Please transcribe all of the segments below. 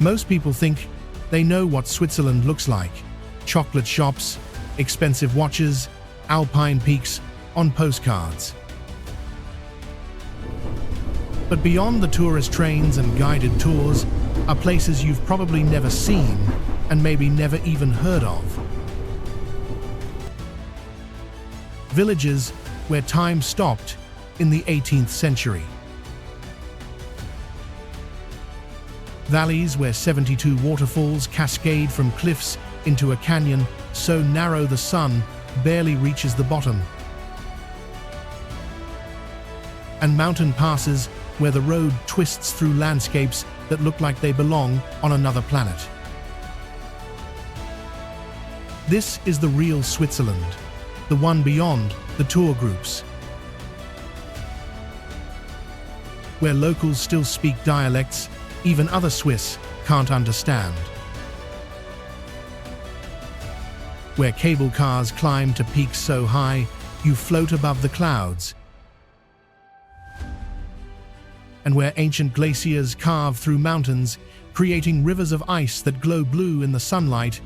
Most people think they know what Switzerland looks like: chocolate shops, expensive watches, alpine peaks on postcards. But beyond the tourist trains and guided tours are places you've probably never seen and maybe never even heard of. Villages where time stopped in the 18th century. Valleys where 72 waterfalls cascade from cliffs into a canyon so narrow the sun barely reaches the bottom. And mountain passes where the road twists through landscapes that look like they belong on another planet. This is the real Switzerland, the one beyond the tour groups, where locals still speak dialects even other Swiss can't understand, where cable cars climb to peaks so high you float above the clouds, and where ancient glaciers carve through mountains, creating rivers of ice that glow blue in the sunlight.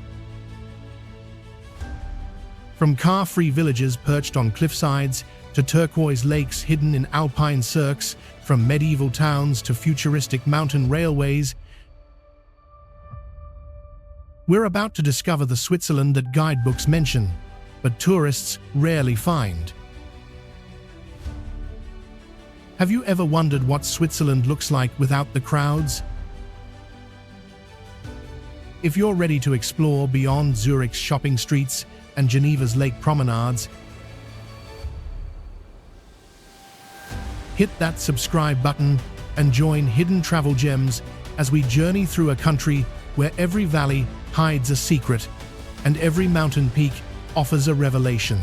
From car-free villages perched on cliffsides to turquoise lakes hidden in alpine cirques, from medieval towns to futuristic mountain railways, we're about to discover the Switzerland that guidebooks mention, but tourists rarely find. Have you ever wondered what Switzerland looks like without the crowds? If you're ready to explore beyond Zurich's shopping streets and Geneva's lake promenades, hit that subscribe button and join Hidden Travel Gems as we journey through a country where every valley hides a secret and every mountain peak offers a revelation.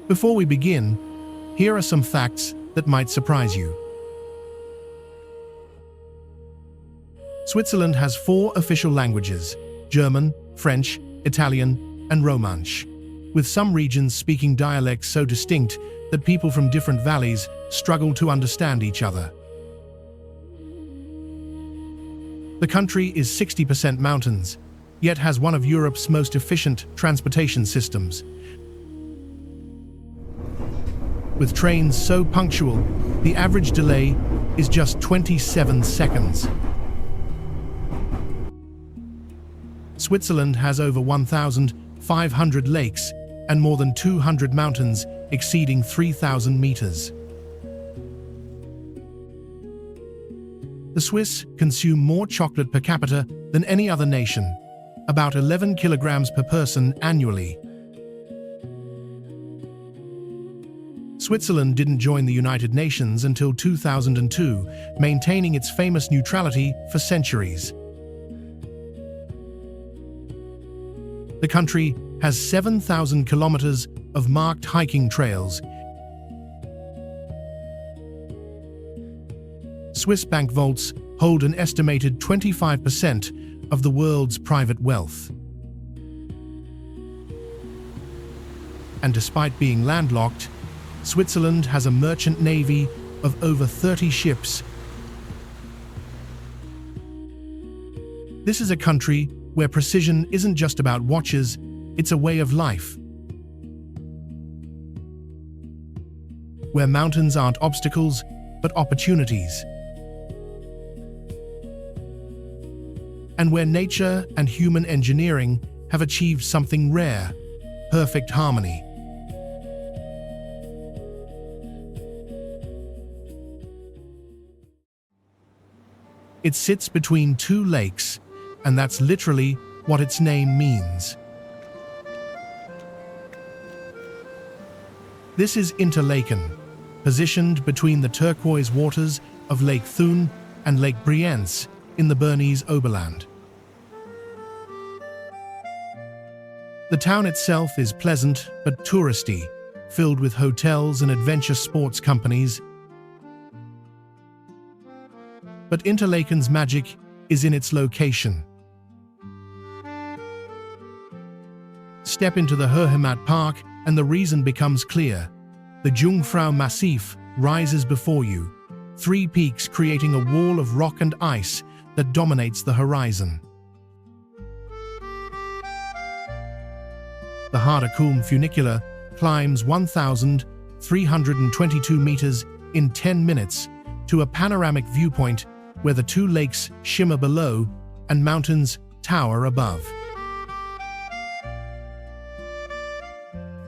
Before we begin, here are some facts that might surprise you. Switzerland has 4 official languages: German, French, Italian, and Romansh, with some regions speaking dialects so distinct that people from different valleys struggle to understand each other. The country is 60% mountains, yet has one of Europe's most efficient transportation systems. With trains so punctual, the average delay is just 27 seconds. Switzerland has over 1,500 lakes and more than 200 mountains exceeding 3,000 meters. The Swiss consume more chocolate per capita than any other nation, about 11 kilograms per person annually. Switzerland didn't join the United Nations until 2002, maintaining its famous neutrality for centuries. The country has 7,000 kilometers of marked hiking trails. Swiss bank vaults hold an estimated 25% of the world's private wealth. And despite being landlocked, Switzerland has a merchant navy of over 30 ships. This is a country where precision isn't just about watches, it's a way of life. Where mountains aren't obstacles, but opportunities. And where nature and human engineering have achieved something rare: perfect harmony. It sits between 2 lakes, and that's literally what its name means. This is Interlaken, positioned between the turquoise waters of Lake Thun and Lake Brienz in the Bernese Oberland. The town itself is pleasant but touristy, filled with hotels and adventure sports companies. But Interlaken's magic is in its location. Step into the Herhemat Park and the reason becomes clear. The Jungfrau Massif rises before you, three peaks creating a wall of rock and ice that dominates the horizon. The Haderkulm funicular climbs 1,322 meters in 10 minutes to a panoramic viewpoint where the two lakes shimmer below and mountains tower above.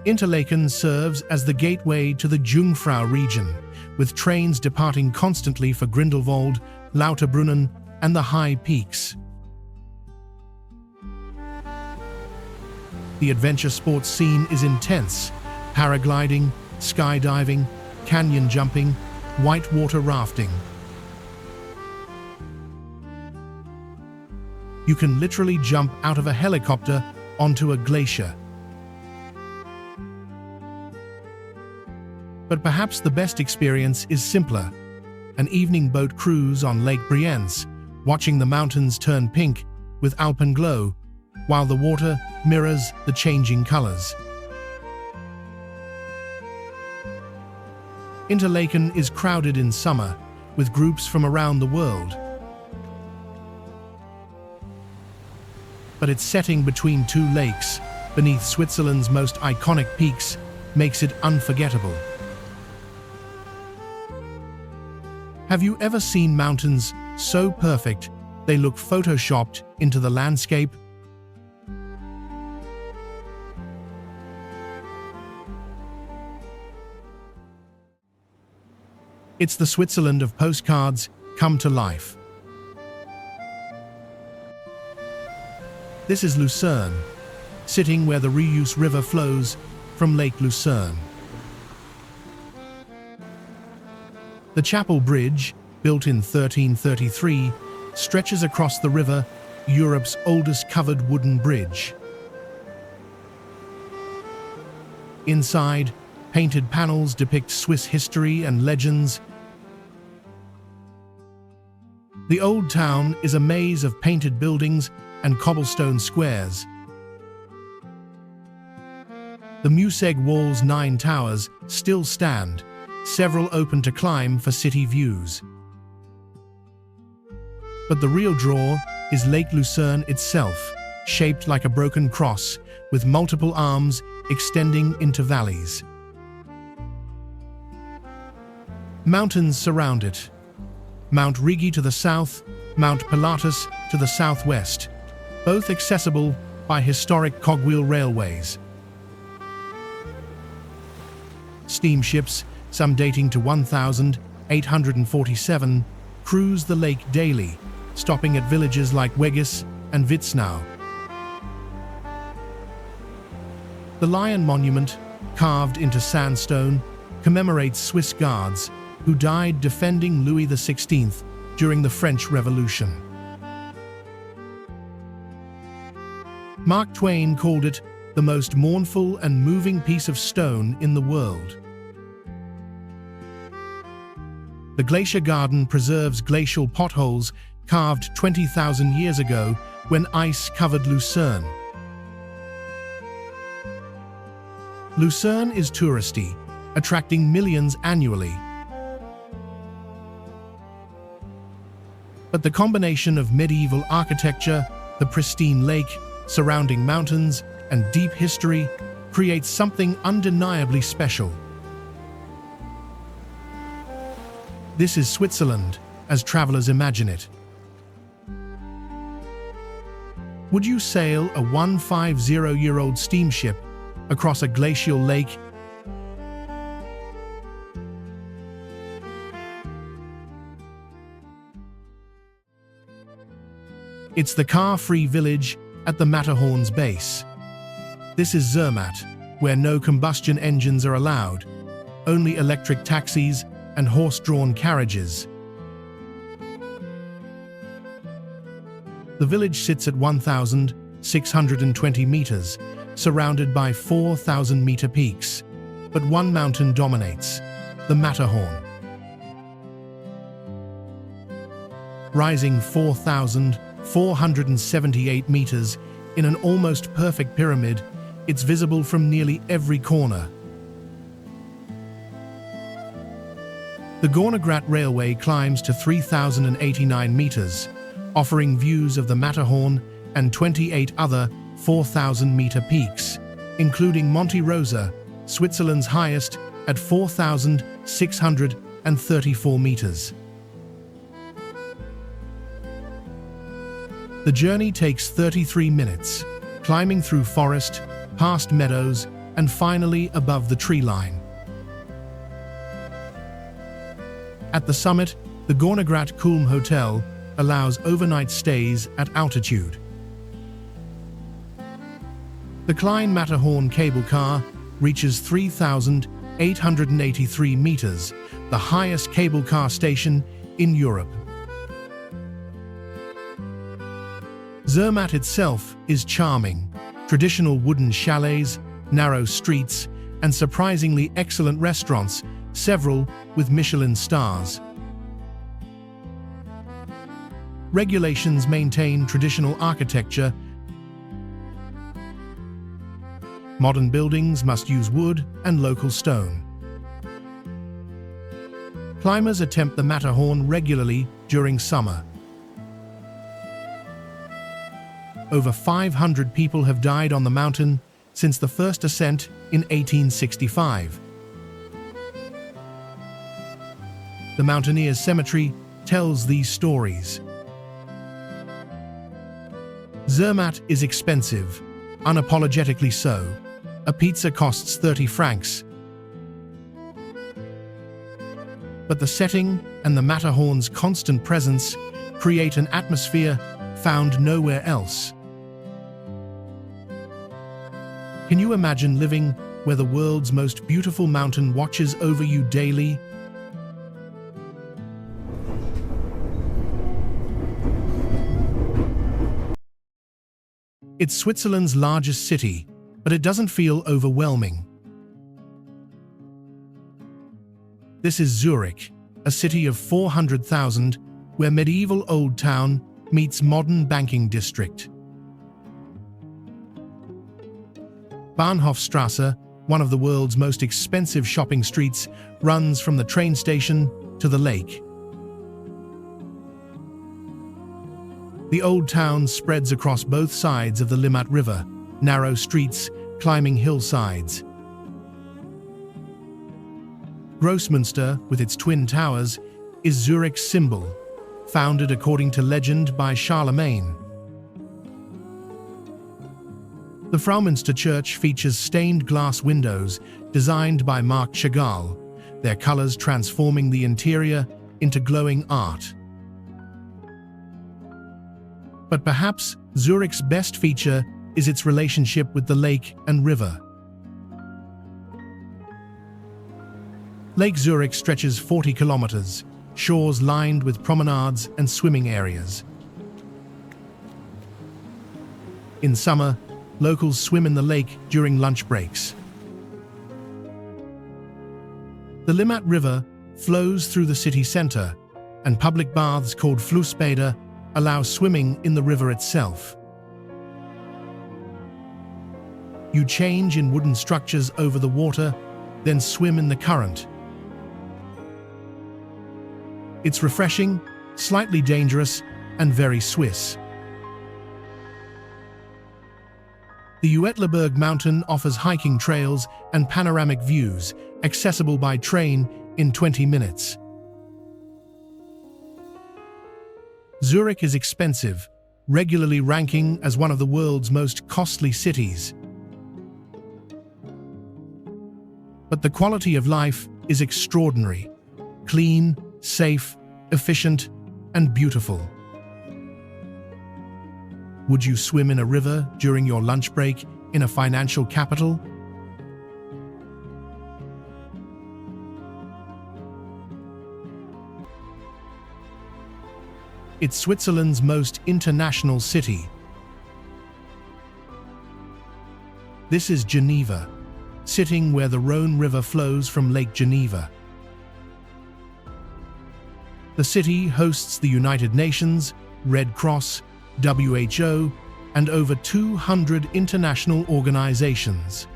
Interlaken serves as the gateway to the Jungfrau region, with trains departing constantly for Grindelwald, Lauterbrunnen, and the high peaks. The adventure sports scene is intense: paragliding, skydiving, canyon jumping, whitewater rafting. You can literally jump out of a helicopter onto a glacier. But perhaps the best experience is simpler: an evening boat cruise on Lake Brienz, watching the mountains turn pink with alpine glow, while the water mirrors the changing colors. Interlaken is crowded in summer, with groups from around the world. But its setting between two lakes, beneath Switzerland's most iconic peaks, makes it unforgettable. Have you ever seen mountains so perfect they look photoshopped into the landscape? It's the Switzerland of postcards come to life. This is Lucerne, sitting where the Reuse River flows from Lake Lucerne. The Chapel Bridge, built in 1333, stretches across the river, Europe's oldest covered wooden bridge. Inside, painted panels depict Swiss history and legends. The old town is a maze of painted buildings and cobblestone squares. The Museig Wall's 9 towers still stand, several open to climb for city views. But the real draw is Lake Lucerne itself, shaped like a broken cross, with multiple arms extending into valleys. Mountains surround it: Mount Rigi to the south, Mount Pilatus to the southwest, both accessible by historic cogwheel railways. Steamships, some dating to 1847, cruise the lake daily, stopping at villages like Weggis and Witznau. The Lion Monument, carved into sandstone, commemorates Swiss guards who died defending Louis XVI during the French Revolution. Mark Twain called it the most mournful and moving piece of stone in the world. The Glacier Garden preserves glacial potholes carved 20,000 years ago when ice covered Lucerne. Lucerne is touristy, attracting millions annually. But the combination of medieval architecture, the pristine lake, surrounding mountains, and deep history creates something undeniably special. This is Switzerland, as travelers imagine it. Would you sail a 150-year-old steamship across a glacial lake? It's the car-free village at the Matterhorn's base. This is Zermatt, where no combustion engines are allowed, only electric taxis and horse-drawn carriages. The village sits at 1,620 meters, surrounded by 4,000-meter peaks, but one mountain dominates: the Matterhorn. Rising 4,478 meters in an almost perfect pyramid, it's visible from nearly every corner. The Gornergrat Railway climbs to 3,089 meters, offering views of the Matterhorn and 28 other 4,000-meter peaks, including Monte Rosa, Switzerland's highest, at 4,634 meters. The journey takes 33 minutes, climbing through forest, past meadows, and finally above the tree line. At the summit, the Gornergrat Kulm Hotel allows overnight stays at altitude. The Klein Matterhorn cable car reaches 3,883 meters, the highest cable car station in Europe. Zermatt itself is charming. Traditional wooden chalets, narrow streets, and surprisingly excellent restaurants, several with Michelin stars. Regulations maintain traditional architecture. Modern buildings must use wood and local stone. Climbers attempt the Matterhorn regularly during summer. Over 500 people have died on the mountain since the first ascent in 1865. The Mountaineers' Cemetery tells these stories. Zermatt is expensive, unapologetically so. A pizza costs 30 francs. But the setting and the Matterhorn's constant presence create an atmosphere found nowhere else. Can you imagine living where the world's most beautiful mountain watches over you daily? It's Switzerland's largest city, but it doesn't feel overwhelming. This is Zurich, a city of 400,000, where medieval Old Town meets modern banking district. Bahnhofstrasse, one of the world's most expensive shopping streets, runs from the train station to the lake. The Old Town spreads across both sides of the Limmat River, narrow streets climbing hillsides. Grossmünster, with its twin towers, is Zurich's symbol, founded according to legend by Charlemagne. The Fraumünster Church features stained glass windows designed by Marc Chagall, their colors transforming the interior into glowing art. But perhaps Zurich's best feature is its relationship with the lake and river. Lake Zurich stretches 40 kilometers, shores lined with promenades and swimming areas. In summer, locals swim in the lake during lunch breaks. The Limmat River flows through the city center, and public baths called Flussbäder allow swimming in the river itself. You change in wooden structures over the water, then swim in the current. It's refreshing, slightly dangerous, and very Swiss. The Uetliberg mountain offers hiking trails and panoramic views, accessible by train in 20 minutes. Zurich is expensive, regularly ranking as one of the world's most costly cities. But the quality of life is extraordinary: clean, safe, efficient, and beautiful. Would you swim in a river during your lunch break in a financial capital? It's Switzerland's most international city. This is Geneva, sitting where the Rhone River flows from Lake Geneva. The city hosts the United Nations, Red Cross, WHO, and over 200 international organizations.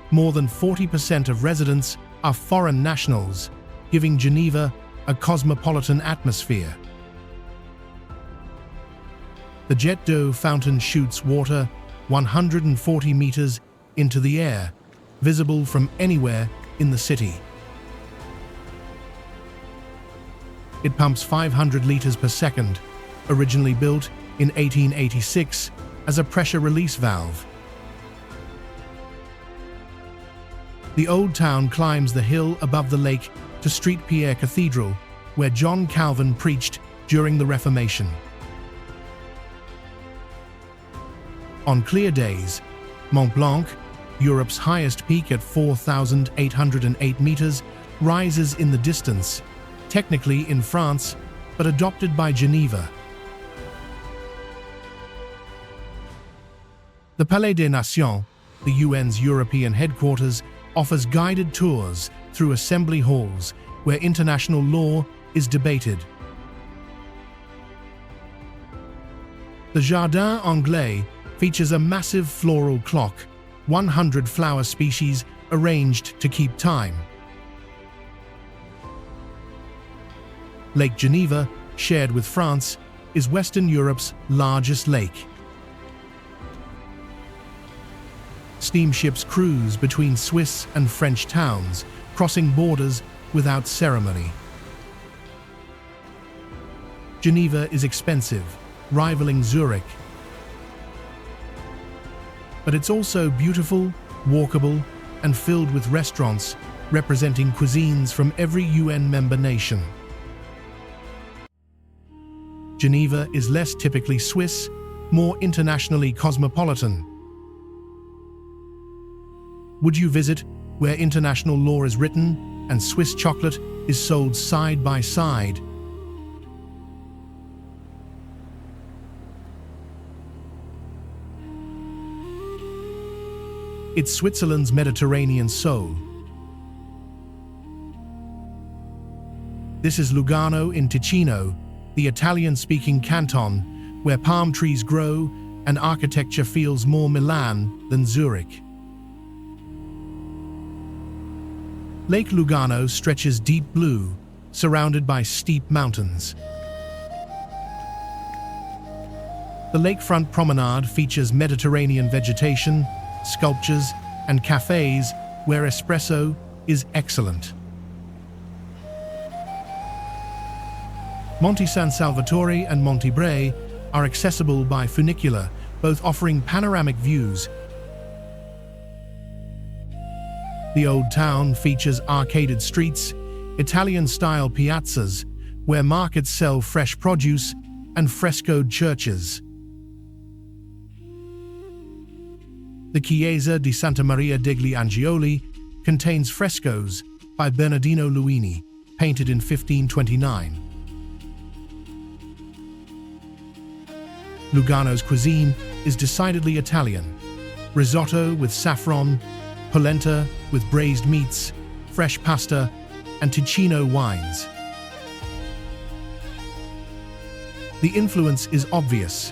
More than 40% of residents are foreign nationals, giving Geneva a cosmopolitan atmosphere. The Jet d'eau fountain shoots water 140 meters into the air, visible from anywhere in the city. It pumps 500 liters per second, originally built in 1886 as a pressure release valve. The old town climbs the hill above the lake to St. Pierre Cathedral, where John Calvin preached during the Reformation. On clear days, Mont Blanc, Europe's highest peak at 4,808 meters, rises in the distance, technically in France, but adopted by Geneva. The Palais des Nations, the UN's European headquarters, offers guided tours through assembly halls where international law is debated. The Jardin Anglais features a massive floral clock, 100 flower species arranged to keep time. Lake Geneva, shared with France, is Western Europe's largest lake. Steamships cruise between Swiss and French towns, crossing borders without ceremony. Geneva is expensive, rivaling Zurich. But it's also beautiful, walkable, and filled with restaurants representing cuisines from every UN member nation. Geneva is less typically Swiss, more internationally cosmopolitan. Would you visit where international law is written and Swiss chocolate is sold side by side? It's Switzerland's Mediterranean soul. This is Lugano in Ticino, the Italian-speaking canton, where palm trees grow and architecture feels more Milan than Zurich. Lake Lugano stretches deep blue, surrounded by steep mountains. The lakefront promenade features Mediterranean vegetation, sculptures, and cafes where espresso is excellent. Monte San Salvatore and Monte Bray are accessible by funicular, both offering panoramic views. The old town features arcaded streets, Italian-style piazzas, where markets sell fresh produce, and frescoed churches. The Chiesa di Santa Maria degli Angioli contains frescoes by Bernardino Luini, painted in 1529. Lugano's cuisine is decidedly Italian. Risotto with saffron, polenta with braised meats, fresh pasta, and Ticino wines. The influence is obvious.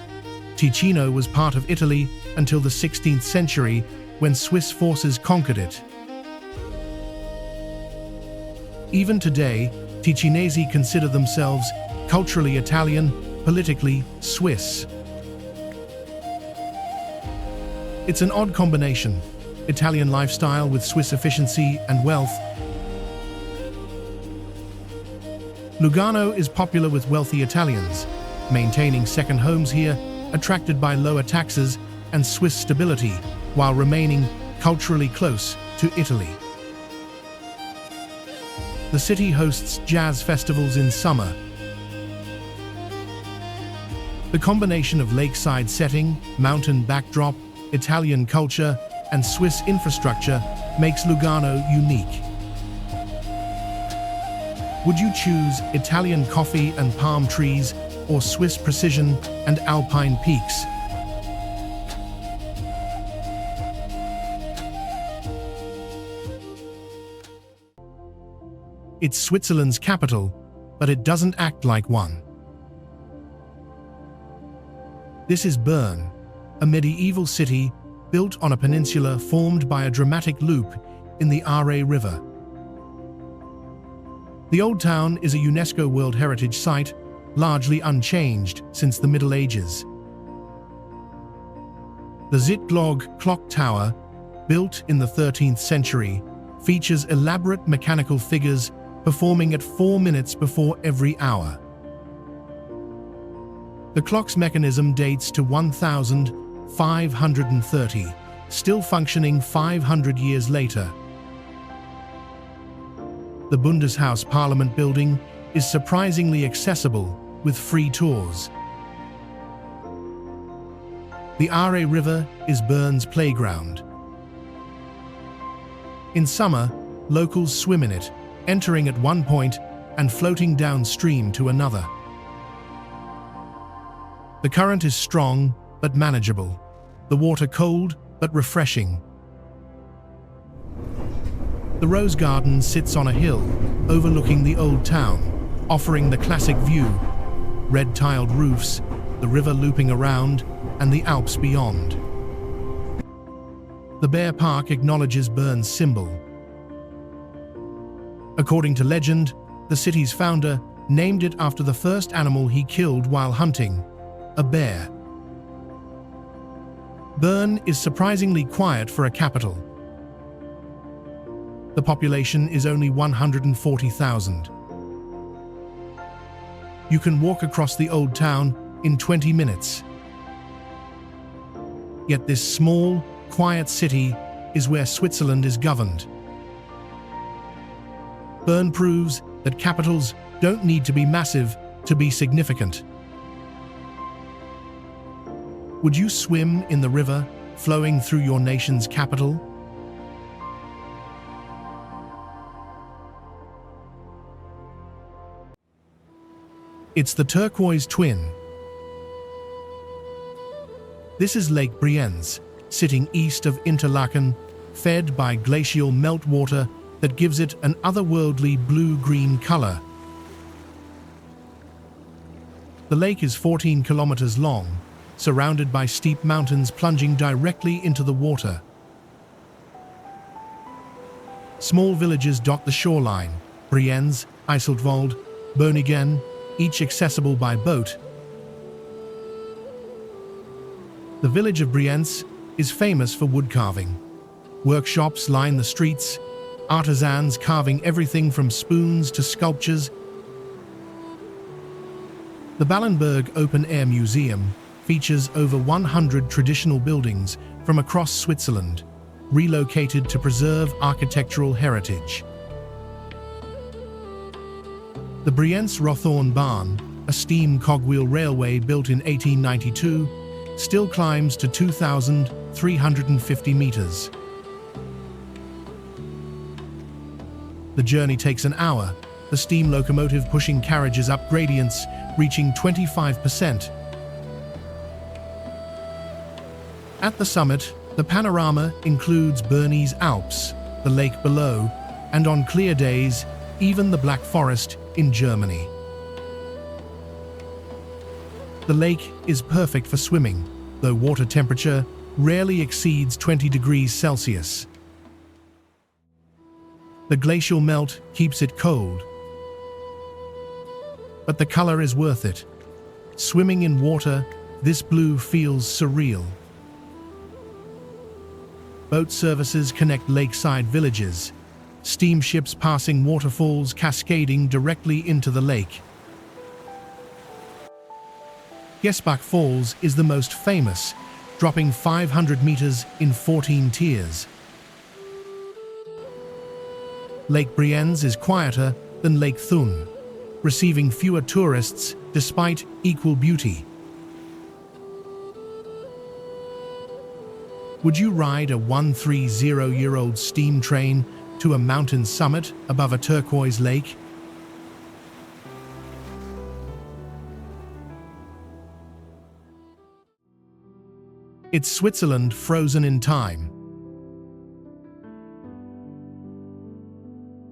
Ticino was part of Italy until the 16th century, when Swiss forces conquered it. Even today, Ticinesi consider themselves culturally Italian, politically Swiss. It's an odd combination: Italian lifestyle with Swiss efficiency and wealth. Lugano is popular with wealthy Italians, maintaining second homes here, attracted by lower taxes and Swiss stability, while remaining culturally close to Italy. The city hosts jazz festivals in summer. The combination of lakeside setting, mountain backdrop, Italian culture, and Swiss infrastructure makes Lugano unique. Would you choose Italian coffee and palm trees, or Swiss precision and alpine peaks? It's Switzerland's capital, but it doesn't act like one. This is Bern, a medieval city built on a peninsula formed by a dramatic loop in the Aare River. The Old Town is a UNESCO World Heritage Site, largely unchanged since the Middle Ages. The Zitlog clock tower, built in the 13th century, features elaborate mechanical figures performing at 4 minutes before every hour. The clock's mechanism dates to 1530, still functioning 500 years later. The Bundeshaus Parliament building is surprisingly accessible with free tours. The Aare River is Bern's playground. In summer, locals swim in it, entering at one point and floating downstream to another. The current is strong but manageable, the water cold but refreshing. The Rose Garden sits on a hill overlooking the Old Town, offering the classic view: red-tiled roofs, the river looping around, and the Alps beyond. The Bear Park acknowledges Bern's symbol. According to legend, the city's founder named it after the first animal he killed while hunting, a bear. Bern is surprisingly quiet for a capital. The population is only 140,000. You can walk across the Old Town in 20 minutes. Yet this small, quiet city is where Switzerland is governed. Bern proves that capitals don't need to be massive to be significant. Would you swim in the river flowing through your nation's capital? It's the turquoise twin. This is Lake Brienz, sitting east of Interlaken, fed by glacial meltwater that gives it an otherworldly blue-green color. The lake is 14 kilometers long, surrounded by steep mountains plunging directly into the water. Small villages dot the shoreline: Brienz, Eiseltwald, Bönigen, each accessible by boat. The village of Brienz is famous for wood carving. Workshops line the streets, artisans carving everything from spoons to sculptures. The Ballenberg Open Air Museum features over 100 traditional buildings from across Switzerland, relocated to preserve architectural heritage. The Brienz-Rothorn Bahn, a steam cogwheel railway built in 1892, still climbs to 2,350 meters. The journey takes an hour, the steam locomotive pushing carriages up gradients, reaching 25%. At the summit, the panorama includes Bernese Alps, the lake below, and on clear days, even the Black Forest in Germany. The lake is perfect for swimming, though water temperature rarely exceeds 20 degrees Celsius. The glacial melt keeps it cold, but the color is worth it. Swimming in water, this blue feels surreal. Boat services connect lakeside villages, steamships passing waterfalls cascading directly into the lake. Gesbach Falls is the most famous, dropping 500 meters in 14 tiers. Lake Brienz is quieter than Lake Thun, receiving fewer tourists despite equal beauty. Would you ride a 130-year-old steam train to a mountain summit above a turquoise lake? It's Switzerland frozen in time.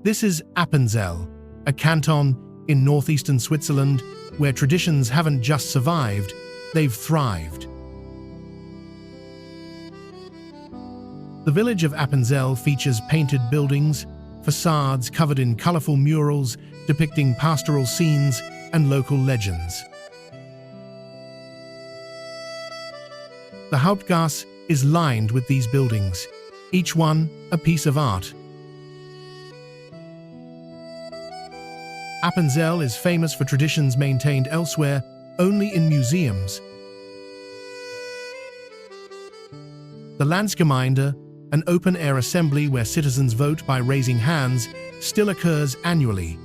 This is Appenzell, a canton in northeastern Switzerland where traditions haven't just survived, they've thrived. The village of Appenzell features painted buildings, facades covered in colorful murals depicting pastoral scenes and local legends. The Hauptgasse is lined with these buildings, each one a piece of art. Appenzell is famous for traditions maintained elsewhere only in museums. The Landsgemeinde, an open-air assembly where citizens vote by raising hands, still occurs annually.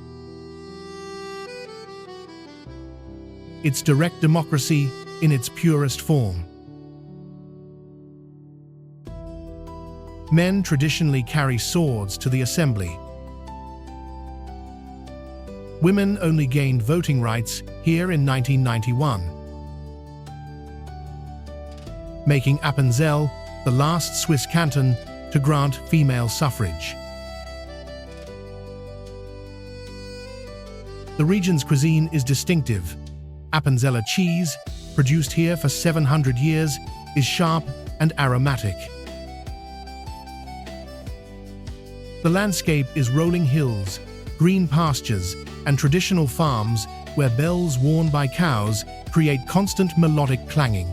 It's direct democracy in its purest form. Men traditionally carry swords to the assembly. Women only gained voting rights here in 1991, making Appenzell the last Swiss canton to grant female suffrage. The region's cuisine is distinctive. Appenzeller cheese, produced here for 700 years, is sharp and aromatic. The landscape is rolling hills, green pastures, and traditional farms where bells worn by cows create constant melodic clanging.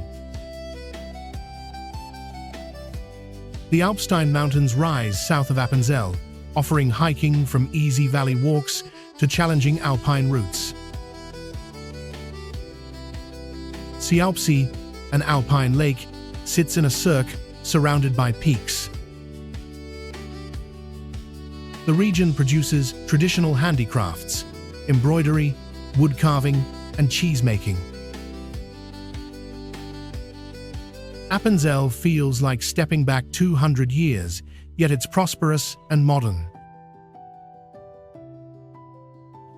The Alpstein Mountains rise south of Appenzell, offering hiking from easy valley walks to challenging alpine routes. Sealpsee, an alpine lake, sits in a cirque surrounded by peaks. The region produces traditional handicrafts, embroidery, wood carving, and cheese making. Appenzell feels like stepping back 200 years, yet it's prosperous and modern.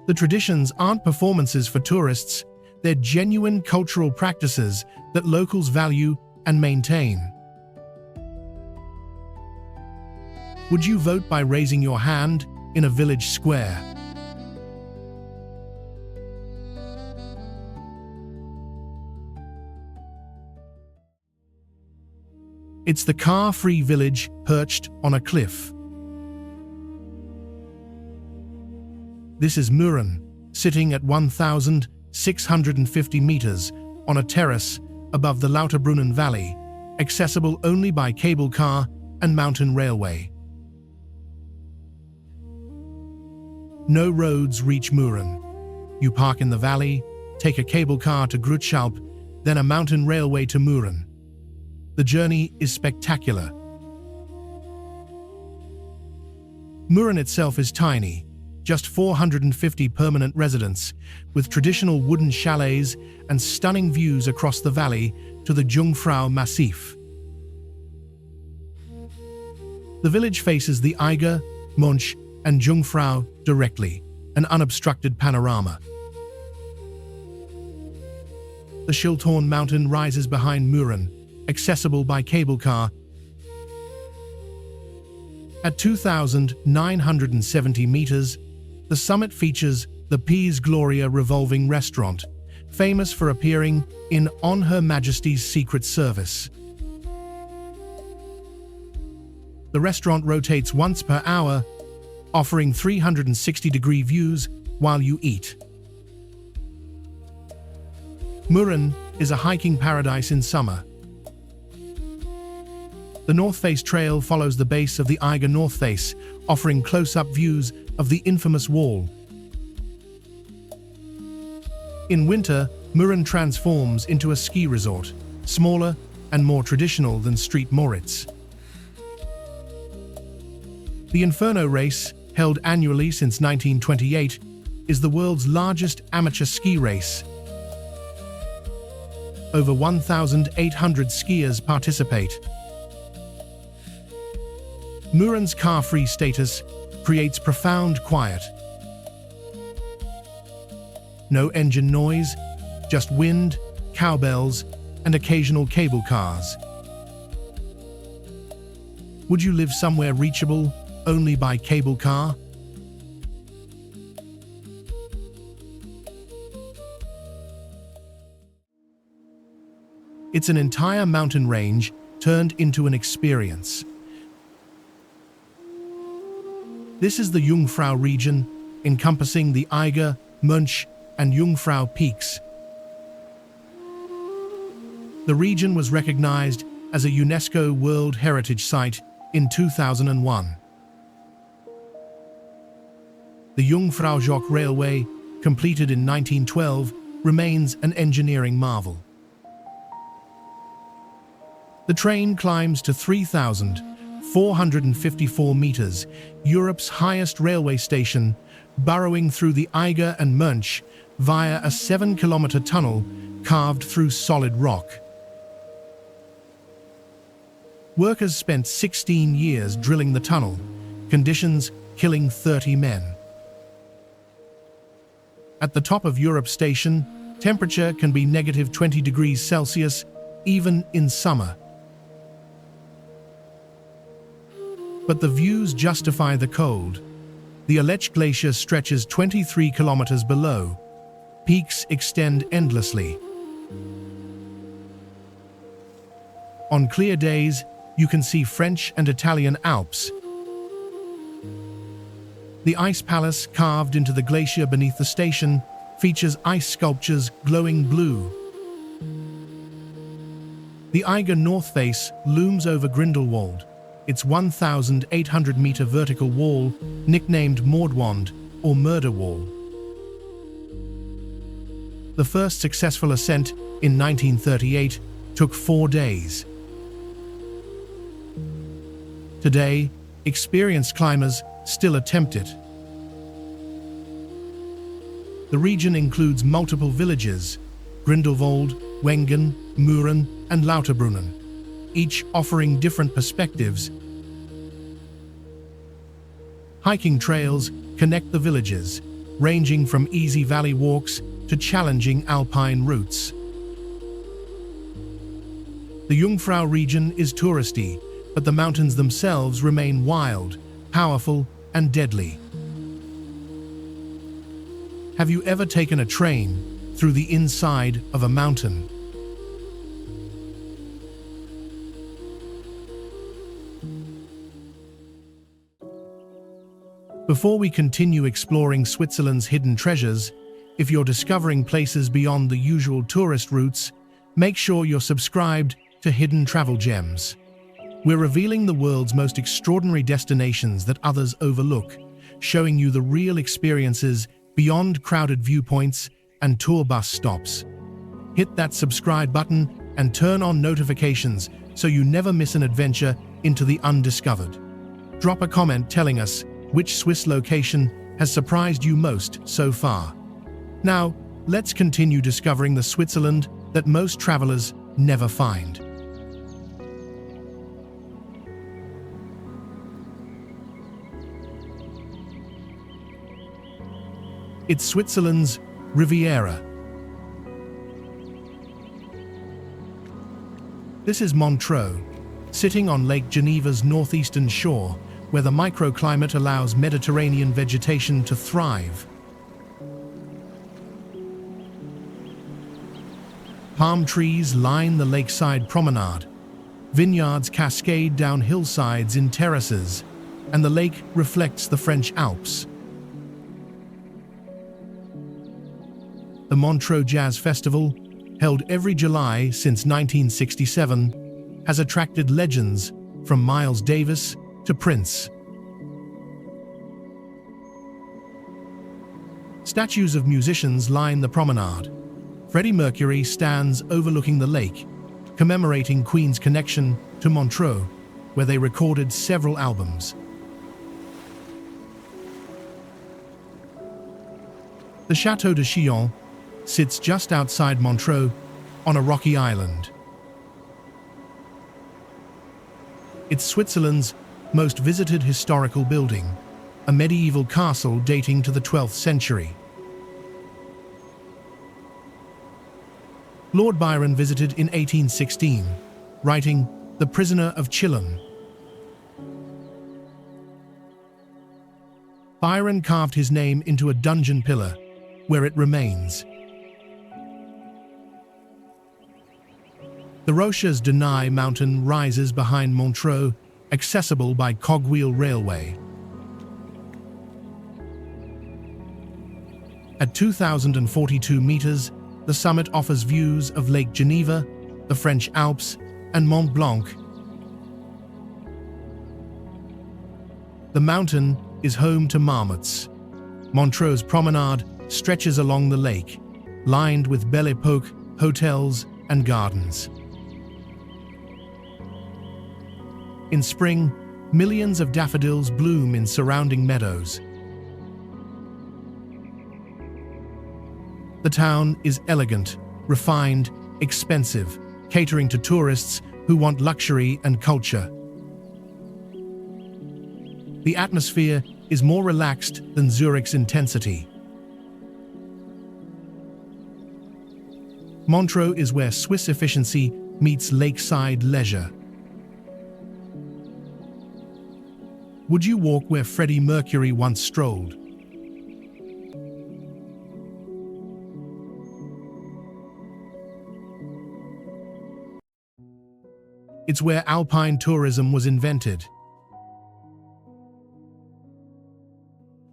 The traditions aren't performances for tourists, they're genuine cultural practices that locals value and maintain. Would you vote by raising your hand in a village square? It's the car-free village perched on a cliff. This is Mürren, sitting at 1,650 meters on a terrace above the Lauterbrunnen Valley, accessible only by cable car and mountain railway. No roads reach Mürren. You park in the valley, take a cable car to Grutschalp, then a mountain railway to Mürren. The journey is spectacular. Mürren itself is tiny, just 450 permanent residents, with traditional wooden chalets and stunning views across the valley to the Jungfrau Massif. The village faces the Eiger, Munch, and Jungfrau directly, an unobstructed panorama. The Schilthorn mountain rises behind Mürren, accessible by cable car. At 2,970 meters, the summit features the Piz Gloria revolving restaurant, famous for appearing in On Her Majesty's Secret Service. The restaurant rotates once per hour, offering 360-degree views while you eat. Mürren is a hiking paradise in summer. The North Face Trail follows the base of the Eiger North Face, offering close-up views of the infamous wall. In winter, Mürren transforms into a ski resort, smaller and more traditional than Street Moritz. The Inferno race, held annually since 1928, is the world's largest amateur ski race. Over 1,800 skiers participate. Mürren's car-free status creates profound quiet. No engine noise, just wind, cowbells, and occasional cable cars. Would you live somewhere reachable only by cable car? It's an entire mountain range turned into an experience. This is the Jungfrau region, encompassing the Eiger, Mönch, and Jungfrau peaks. The region was recognized as a UNESCO World Heritage Site in 2001. The Jungfrau-Joch Railway, completed in 1912, remains an engineering marvel. The train climbs to 3,454 meters, Europe's highest railway station, burrowing through the Eiger and Mönch via a 7-kilometer tunnel carved through solid rock. Workers spent 16 years drilling the tunnel, conditions killing 30 men. At the top of Europe Station, temperature can be negative 20 degrees Celsius, even in summer. But the views justify the cold. The Aletsch Glacier stretches 23 kilometers below. Peaks extend endlessly. On clear days, you can see French and Italian Alps. The ice palace carved into the glacier beneath the station features ice sculptures glowing blue. The Eiger North Face looms over Grindelwald, its 1,800-meter vertical wall, nicknamed Mordwand or Murder Wall. The first successful ascent in 1938 took 4 days. Today, experienced climbers still attempt it. The region includes multiple villages: Grindelwald, Wengen, Muren, and Lauterbrunnen, each offering different perspectives. Hiking trails connect the villages, ranging from easy valley walks to challenging alpine routes. The Jungfrau region is touristy, but the mountains themselves remain wild, powerful, and deadly. Have you ever taken a train through the inside of a mountain? Before we continue exploring Switzerland's hidden treasures, if you're discovering places beyond the usual tourist routes, make sure you're subscribed to Hidden Travel Gems. We're revealing the world's most extraordinary destinations that others overlook, showing you the real experiences beyond crowded viewpoints and tour bus stops. Hit that subscribe button and turn on notifications so you never miss an adventure into the undiscovered. Drop a comment telling us which Swiss location has surprised you most so far. Now, let's continue discovering the Switzerland that most travelers never find. It's Switzerland's Riviera. This is Montreux, sitting on Lake Geneva's northeastern shore, where the microclimate allows Mediterranean vegetation to thrive. Palm trees line the lakeside promenade, vineyards cascade down hillsides in terraces, and the lake reflects the French Alps. The Montreux Jazz Festival, held every July since 1967, has attracted legends from Miles Davis to Prince. Statues of musicians line the promenade. Freddie Mercury stands overlooking the lake, commemorating Queen's connection to Montreux, where they recorded several albums. The Château de Chillon sits just outside Montreux on a rocky island. It's Switzerland's most visited historical building, a medieval castle dating to the 12th century. Lord Byron visited in 1816, writing The Prisoner of Chillon. Byron carved his name into a dungeon pillar, where it remains. The Rochers de Naye mountain rises behind Montreux, accessible by cogwheel railway. At 2,042 meters, the summit offers views of Lake Geneva, the French Alps, and Mont Blanc. The mountain is home to marmots. Montreux's promenade stretches along the lake, lined with Belle Epoque hotels and gardens. In spring, millions of daffodils bloom in surrounding meadows. The town is elegant, refined, expensive, catering to tourists who want luxury and culture. The atmosphere is more relaxed than Zurich's intensity. Montreux is where Swiss efficiency meets lakeside leisure. Would you walk where Freddie Mercury once strolled? It's where alpine tourism was invented.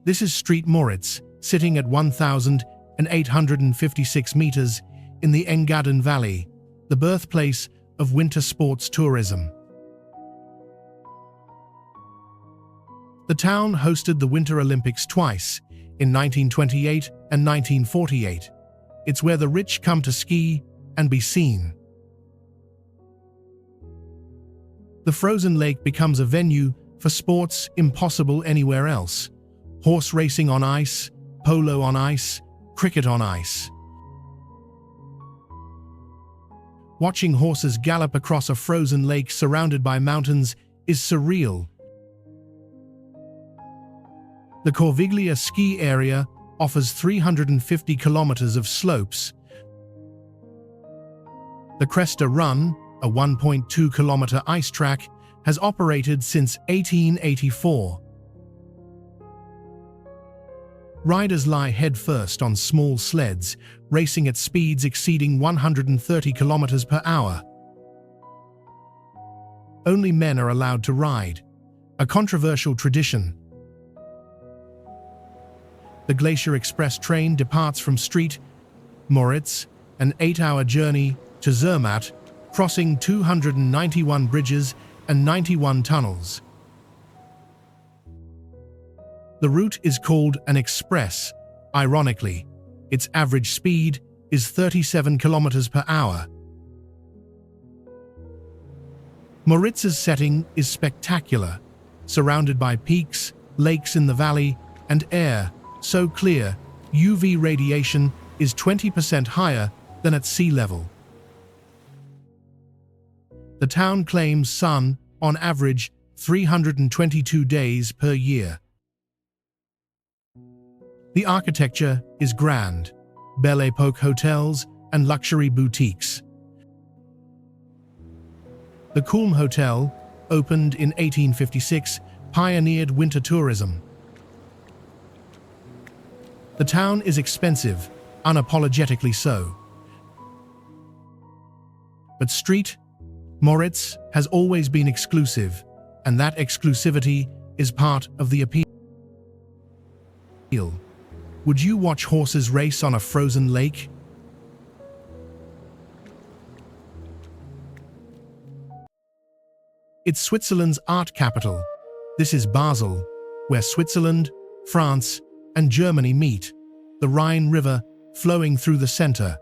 This is Street Moritz, sitting at 1,856 meters in the Engadin Valley, the birthplace of winter sports tourism. The town hosted the Winter Olympics twice, in 1928 and 1948. It's where the rich come to ski and be seen. The frozen lake becomes a venue for sports impossible anywhere else. Horse racing on ice, polo on ice, cricket on ice. Watching horses gallop across a frozen lake surrounded by mountains is surreal. The Corviglia ski area offers 350 kilometers of slopes. The Cresta Run, a 1.2-kilometer ice track, has operated since 1884. Riders lie headfirst on small sleds, racing at speeds exceeding 130 kilometers per hour. Only men are allowed to ride, a controversial tradition. The Glacier Express train departs from Street Moritz, an 8-hour journey to Zermatt, crossing 291 bridges and 91 tunnels. The route is called an express. Ironically, its average speed is 37 kilometers per hour. Moritz's setting is spectacular, surrounded by peaks, lakes in the valley, and air so clear UV radiation is 20% higher than at sea level. The town claims sun, on average, 322 days per year. The architecture is grand, Belle Epoque hotels and luxury boutiques. The Kulm Hotel, opened in 1856, pioneered winter tourism. The town is expensive, unapologetically so. But Street Moritz has always been exclusive, and that exclusivity is part of the appeal. Would you watch horses race on a frozen lake? It's Switzerland's art capital. This is Basel, where Switzerland, France, and Germany meet, the Rhine River flowing through the center.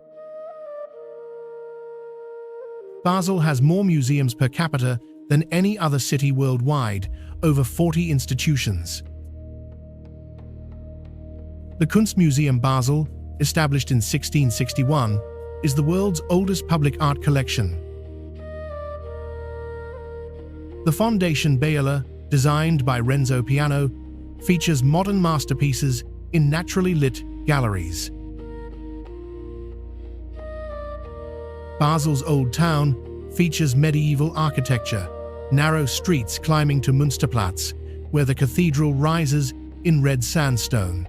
Basel has more museums per capita than any other city worldwide, over 40 institutions. The Kunstmuseum Basel, established in 1661, is the world's oldest public art collection. The Fondation Bayerler, designed by Renzo Piano, features modern masterpieces in naturally lit galleries. Basel's Old Town features medieval architecture, narrow streets climbing to Münsterplatz, where the cathedral rises in red sandstone.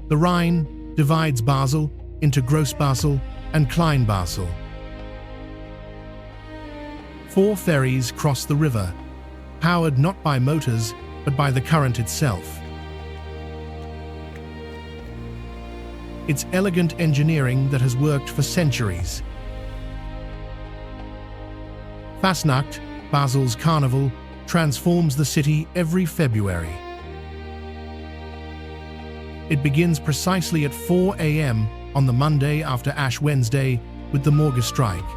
The Rhine divides Basel into Gross Basel and Klein Basel. 4 ferries cross the river, powered not by motors but by the current itself. It's elegant engineering that has worked for centuries. Fastnacht, Basel's carnival, transforms the city every February. It begins precisely at 4 a.m. on the Monday after Ash Wednesday with the Morgenstrike.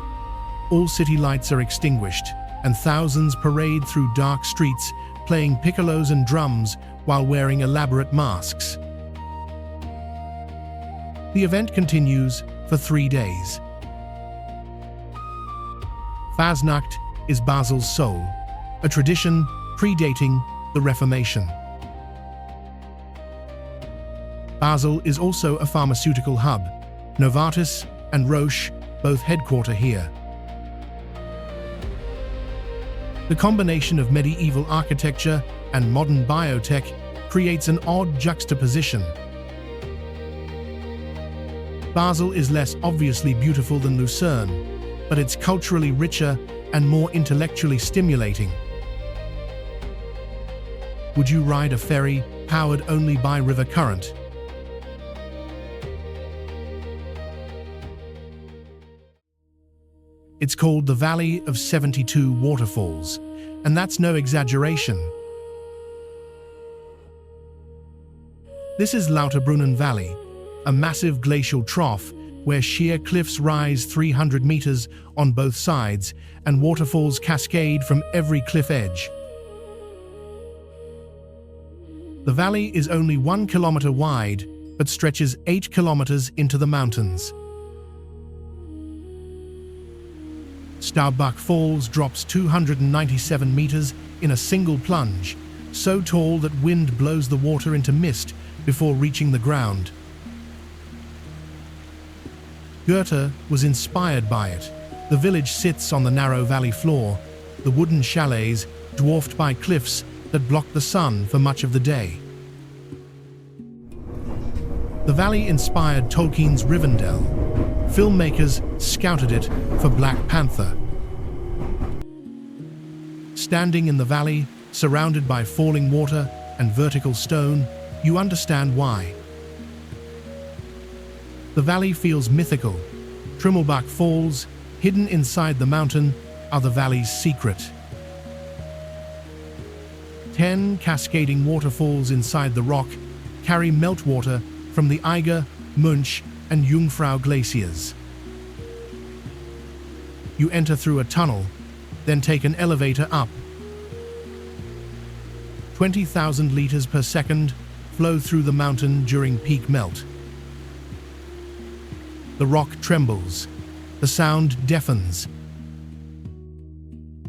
All city lights are extinguished, and thousands parade through dark streets, playing piccolos and drums while wearing elaborate masks. The event continues for 3 days. Fasnacht is Basel's soul, a tradition predating the Reformation. Basel is also a pharmaceutical hub. Novartis and Roche both headquarter here. The combination of medieval architecture and modern biotech creates an odd juxtaposition. Basel is less obviously beautiful than Lucerne, but it's culturally richer and more intellectually stimulating. Would you ride a ferry powered only by river current? It's called the Valley of 72 Waterfalls, and that's no exaggeration. This is Lauterbrunnen Valley, a massive glacial trough where sheer cliffs rise 300 meters on both sides and waterfalls cascade from every cliff edge. The valley is only 1 kilometer wide, but stretches 8 kilometers into the mountains. Staubbach Falls drops 297 meters in a single plunge, so tall that wind blows the water into mist before reaching the ground. Goethe was inspired by it. The village sits on the narrow valley floor, the wooden chalets dwarfed by cliffs that block the sun for much of the day. The valley inspired Tolkien's Rivendell. Filmmakers scouted it for Black Panther. Standing in the valley, surrounded by falling water and vertical stone, you understand why. The valley feels mythical. Trimmelbach Falls, hidden inside the mountain, are the valley's secret. 10 cascading waterfalls inside the rock carry meltwater from the Eiger, Munch, and Jungfrau glaciers. You enter through a tunnel, then take an elevator up. 20,000 liters per second flow through the mountain during peak melt. The rock trembles. The sound deafens.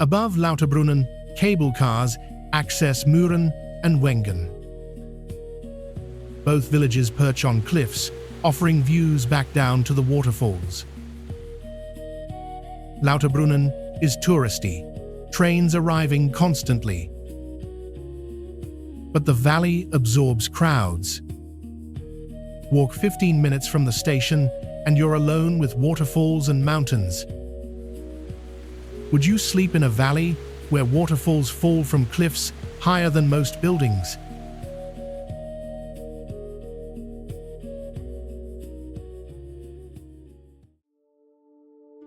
Above Lauterbrunnen, cable cars access Muren and Wengen. Both villages perch on cliffs, offering views back down to the waterfalls. Lauterbrunnen is touristy, trains arriving constantly. But the valley absorbs crowds. Walk 15 minutes from the station and you're alone with waterfalls and mountains. Would you sleep in a valley where waterfalls fall from cliffs higher than most buildings?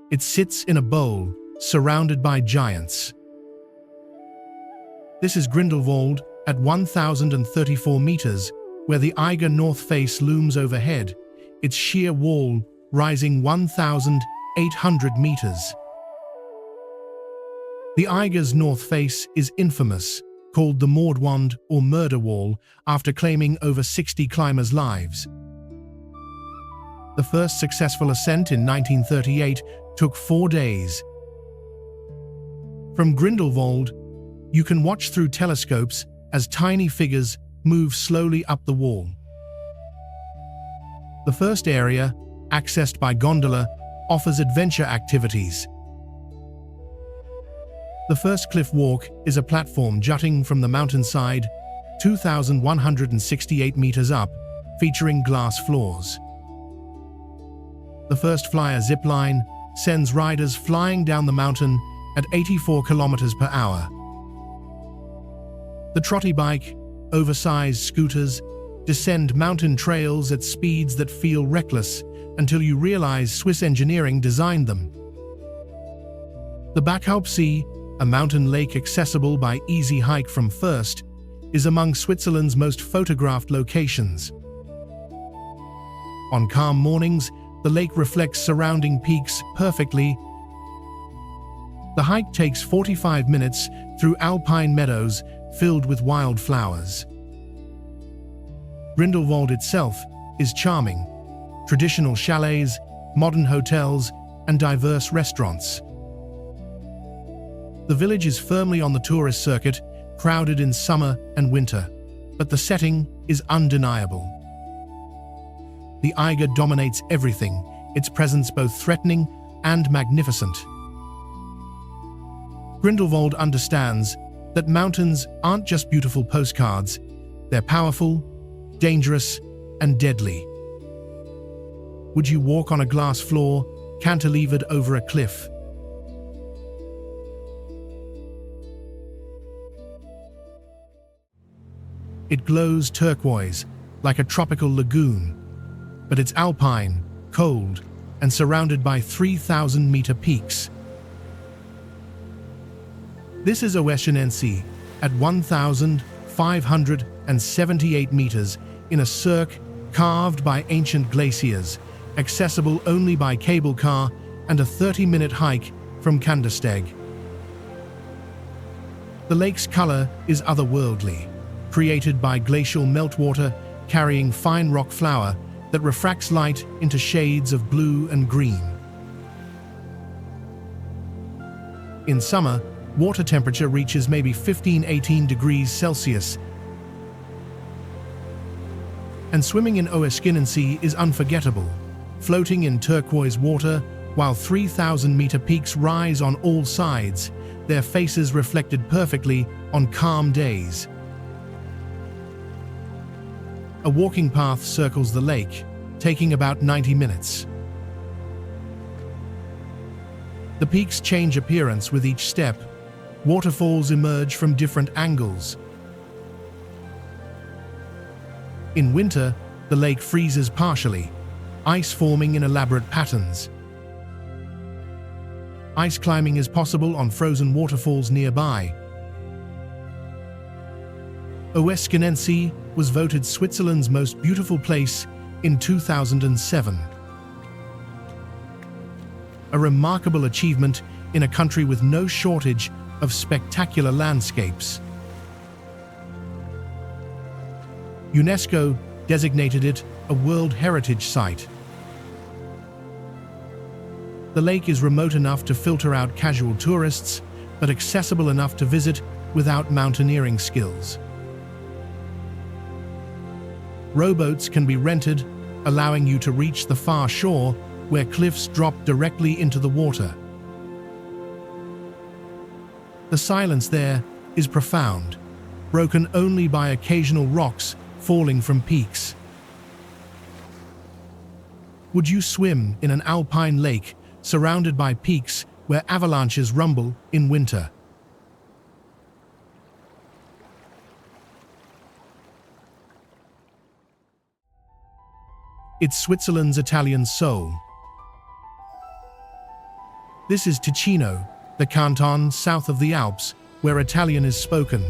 It sits in a bowl, surrounded by giants. This is Grindelwald at 1,034 meters, where the Eiger north face looms overhead, its sheer wall rising 1,800 meters. The Eiger's north face is infamous, called the Mordwand or Murder Wall, after claiming over 60 climbers' lives. The first successful ascent in 1938 took 4 days. From Grindelwald, you can watch through telescopes as tiny figures move slowly up the wall. The first area, accessed by gondola, offers adventure activities. The first cliff walk is a platform jutting from the mountainside, 2,168 meters up, featuring glass floors. The first flyer zip line sends riders flying down the mountain at 84 kilometers per hour. The trotty bike, oversized scooters, descend mountain trails at speeds that feel reckless until you realize Swiss engineering designed them. The Blausee, a mountain lake accessible by easy hike from First, is among Switzerland's most photographed locations. On calm mornings, the lake reflects surrounding peaks perfectly. The hike takes 45 minutes through alpine meadows filled with wildflowers. Grindelwald itself is charming. Traditional chalets, modern hotels, and diverse restaurants. The village is firmly on the tourist circuit, crowded in summer and winter, but the setting is undeniable. The Eiger dominates everything, its presence both threatening and magnificent. Grindelwald understands that mountains aren't just beautiful postcards, they're powerful, dangerous, and deadly. Would you walk on a glass floor, cantilevered over a cliff? It glows turquoise, like a tropical lagoon, but it's alpine, cold, and surrounded by 3,000-meter peaks. This is Oeschinen Lake at 1,578 meters in a cirque carved by ancient glaciers, accessible only by cable car and a 30-minute hike from Kandersteg. The lake's color is otherworldly, created by glacial meltwater carrying fine rock flour that refracts light into shades of blue and green. In summer, water temperature reaches maybe 15–18 degrees Celsius, and swimming in Oeschinen Lake is unforgettable, floating in turquoise water while 3,000-meter peaks rise on all sides, their faces reflected perfectly on calm days. A walking path circles the lake, taking about 90 minutes. The peaks change appearance with each step. Waterfalls emerge from different angles. In winter, the lake freezes partially, ice forming in elaborate patterns. Ice climbing is possible on frozen waterfalls nearby. Oeschinen Lake was voted Switzerland's most beautiful place in 2007. A remarkable achievement in a country with no shortage of spectacular landscapes. UNESCO designated it a World Heritage Site. The lake is remote enough to filter out casual tourists, but accessible enough to visit without mountaineering skills. Rowboats can be rented, allowing you to reach the far shore where cliffs drop directly into the water. The silence there is profound, broken only by occasional rocks falling from peaks. Would you swim in an alpine lake surrounded by peaks where avalanches rumble in winter? It's Switzerland's Italian soul. This is Ticino, the canton south of the Alps, where Italian is spoken.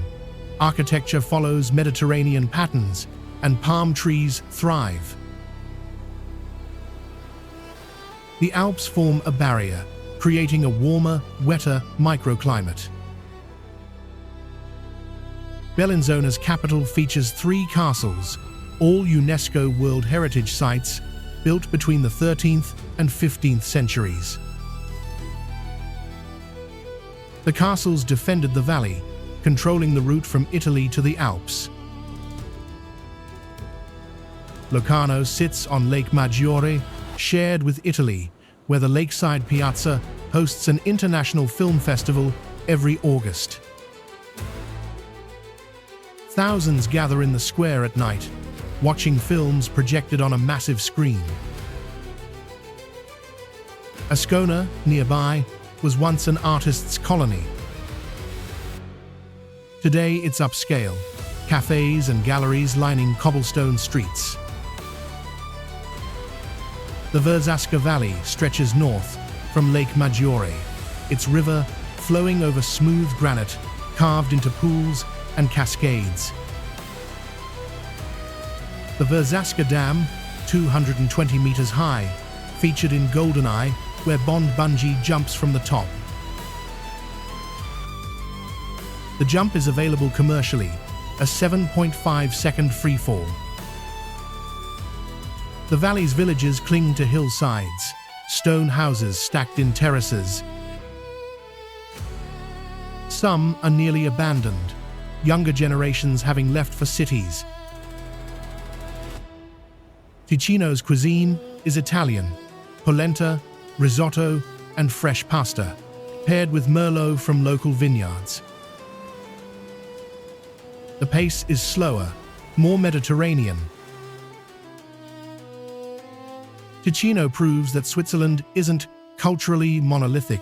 Architecture follows Mediterranean patterns, and palm trees thrive. The Alps form a barrier, creating a warmer, wetter microclimate. Bellinzona's capital features 3 castles, all UNESCO World Heritage Sites, built between the 13th and 15th centuries. The castles defended the valley, controlling the route from Italy to the Alps. Locarno sits on Lake Maggiore, shared with Italy, where the lakeside piazza hosts an international film festival every August. Thousands gather in the square at night, watching films projected on a massive screen. Ascona, nearby, was once an artist's colony. Today it's upscale, cafes and galleries lining cobblestone streets. The Verzasca Valley stretches north from Lake Maggiore, its river flowing over smooth granite carved into pools and cascades. The Verzasca Dam, 220 meters high, featured in Goldeneye, where Bond bungee jumps from the top. The jump is available commercially, a 7.5-second freefall. The valley's villages cling to hillsides, stone houses stacked in terraces. Some are nearly abandoned, younger generations having left for cities. Ticino's cuisine is Italian: polenta, risotto, and fresh pasta, paired with Merlot from local vineyards. The pace is slower, more Mediterranean. Ticino proves that Switzerland isn't culturally monolithic.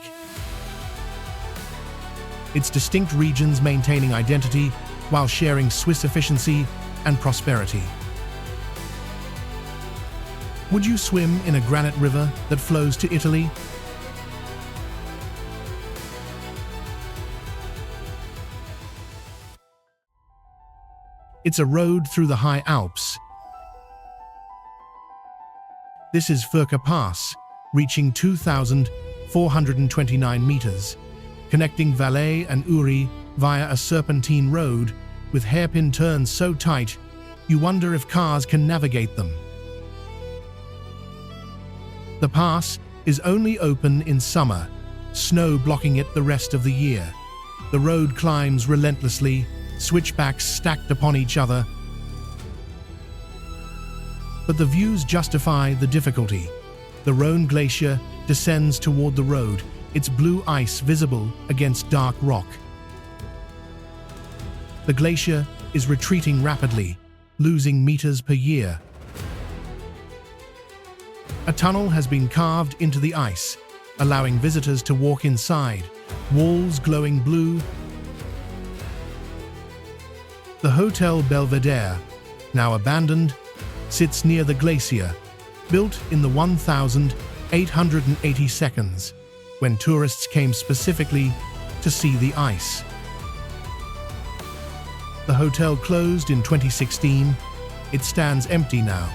Its distinct regions maintaining identity while sharing Swiss efficiency and prosperity. Would you swim in a granite river that flows to Italy? It's a road through the high Alps. This is Furka Pass, reaching 2,429 meters, connecting Valais and Uri via a serpentine road with hairpin turns so tight you wonder if cars can navigate them. The pass is only open in summer, snow blocking it the rest of the year. The road climbs relentlessly, switchbacks stacked upon each other. But the views justify the difficulty. The Rhone Glacier descends toward the road, its blue ice visible against dark rock. The glacier is retreating rapidly, losing meters per year. A tunnel has been carved into the ice, allowing visitors to walk inside, walls glowing blue. The Hotel Belvedere, now abandoned, sits near the glacier, built in the 1882, when tourists came specifically to see the ice. The hotel closed in 2016. It stands empty now.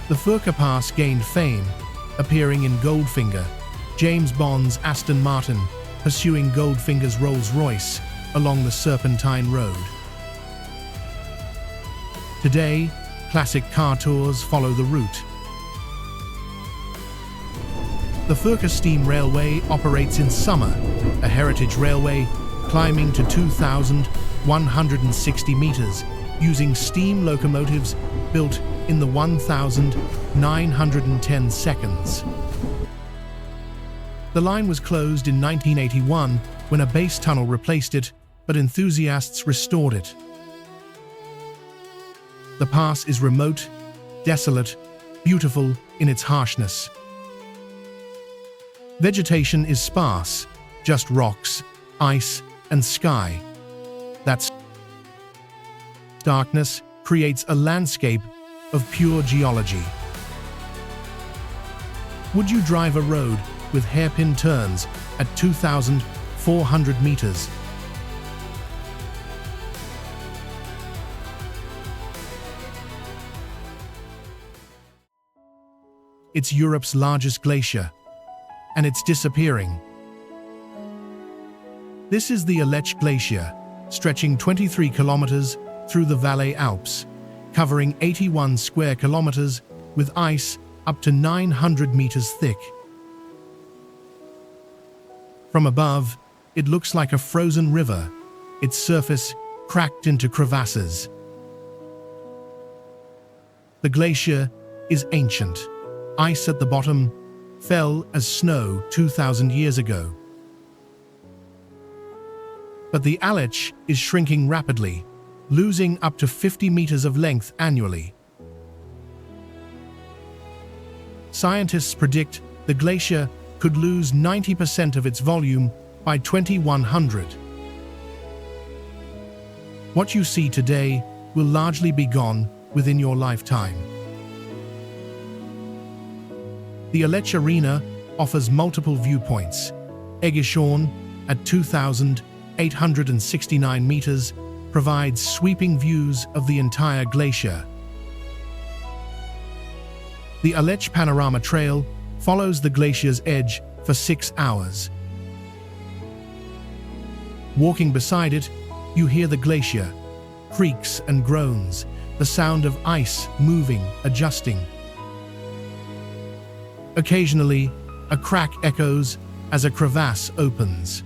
The Furka Pass gained fame, appearing in Goldfinger, James Bond's Aston Martin, pursuing Goldfinger's Rolls-Royce along the Serpentine Road. Today, classic car tours follow the route. The Furka Steam Railway operates in summer, a heritage railway climbing to 2,160 meters, using steam locomotives built in the 1910 seconds. The line was closed in 1981 when a base tunnel replaced it, but enthusiasts restored it. The pass is remote, desolate, beautiful in its harshness. Vegetation is sparse, just rocks, ice, and sky. That darkness creates a landscape of pure geology. Would you drive a road with hairpin turns at 2,400 meters? It's Europe's largest glacier, and it's disappearing. This is the Aletsch Glacier, stretching 23 kilometers through the Valais Alps, covering 81 square kilometers with ice up to 900 meters thick. From above, it looks like a frozen river, its surface cracked into crevasses. The glacier is ancient. Ice at the bottom fell as snow 2,000 years ago. But the Aletsch is shrinking rapidly, losing up to 50 meters of length annually. Scientists predict the glacier could lose 90% of its volume by 2100. What you see today will largely be gone within your lifetime. The Aletsch Arena offers multiple viewpoints. Oeschinen, at 2,869 meters, provides sweeping views of the entire glacier. The Aletsch Panorama Trail follows the glacier's edge for 6 hours. Walking beside it, you hear the glacier, creaks and groans, the sound of ice moving, adjusting. Occasionally, a crack echoes as a crevasse opens.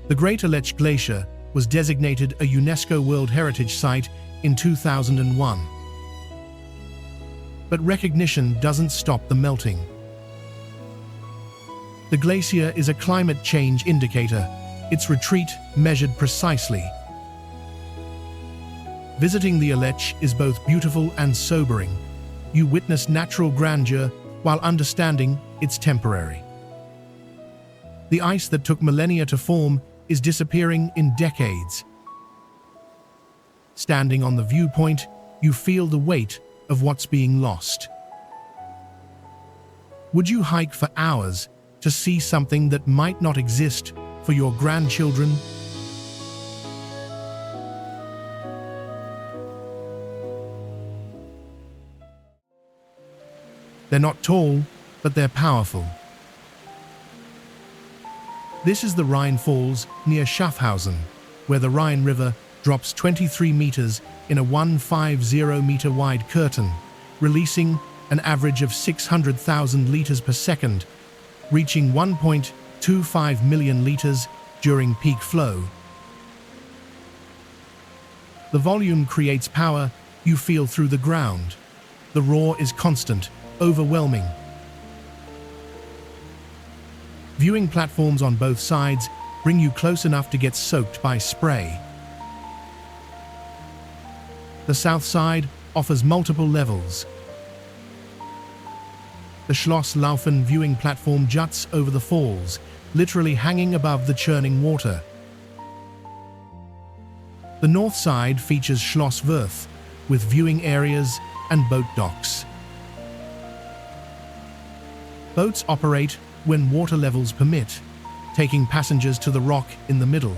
The Great Aletsch Glacier was designated a UNESCO World Heritage Site in 2001. But recognition doesn't stop the melting. The glacier is a climate change indicator, its retreat measured precisely. Visiting the Aletsch is both beautiful and sobering. You witness natural grandeur while understanding it's temporary. The ice that took millennia to form is disappearing in decades. Standing on the viewpoint, you feel the weight of what's being lost. Would you hike for hours to see something that might not exist for your grandchildren? They're not tall, but they're powerful. This is the Rhine Falls near Schaffhausen, where the Rhine River drops 23 meters in a 150-meter wide curtain, releasing an average of 600,000 liters per second, reaching 1.25 million liters during peak flow. The volume creates power you feel through the ground. The roar is constant, overwhelming. Viewing platforms on both sides bring you close enough to get soaked by spray. The south side offers multiple levels. The Schloss Laufen viewing platform juts over the falls, literally hanging above the churning water. The north side features Schloss Wirth, with viewing areas and boat docks. Boats operate when water levels permit, taking passengers to the rock in the middle.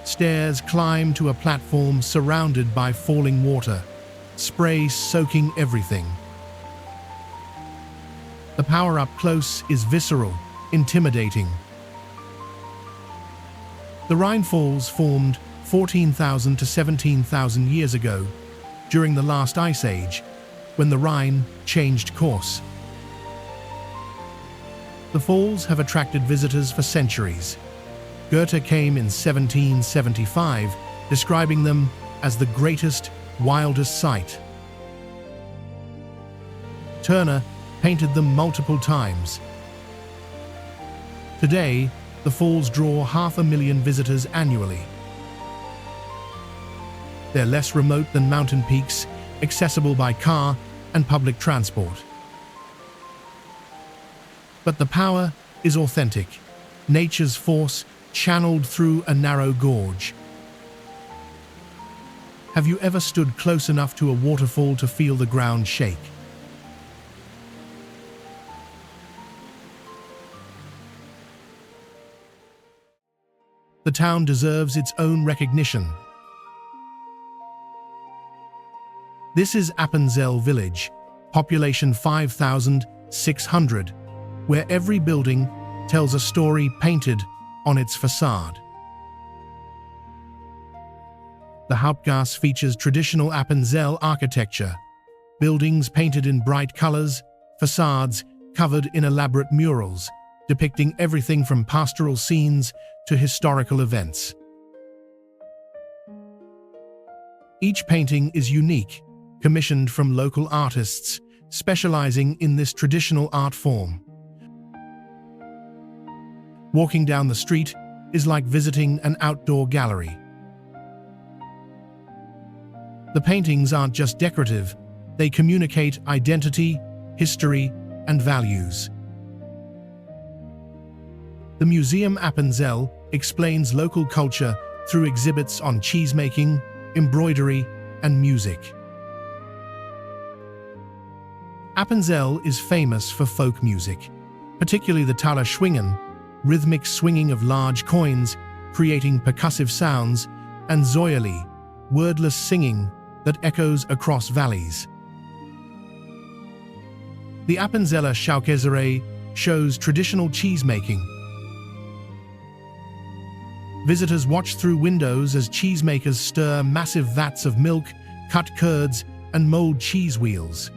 Stairs climb to a platform surrounded by falling water, spray soaking everything. The power up close is visceral, intimidating. The Rhine Falls formed 14,000 to 17,000 years ago, during the last ice age, when the Rhine changed course. The falls have attracted visitors for centuries. Goethe came in 1775, describing them as the greatest, wildest sight. Turner painted them multiple times. Today, the falls draw 500,000 visitors annually. They're less remote than mountain peaks, accessible by car and public transport. But the power is authentic, nature's force channeled through a narrow gorge. Have you ever stood close enough to a waterfall to feel the ground shake? The town deserves its own recognition. This is Appenzell Village, population 5,600, where every building tells a story painted on its facade. The Hauptgasse features traditional Appenzell architecture, buildings painted in bright colors, facades covered in elaborate murals, depicting everything from pastoral scenes to historical events. Each painting is unique, commissioned from local artists, specializing in this traditional art form. Walking down the street is like visiting an outdoor gallery. The paintings aren't just decorative, they communicate identity, history, and values. The Museum Appenzell explains local culture through exhibits on cheesemaking, embroidery, and music. Appenzell is famous for folk music, particularly the Taler Schwingen, rhythmic swinging of large coins, creating percussive sounds, and Säuerli, wordless singing that echoes across valleys. The Appenzeller Schaukäserei shows traditional cheesemaking. Visitors watch through windows as cheesemakers stir massive vats of milk, cut curds, and mold cheese wheels.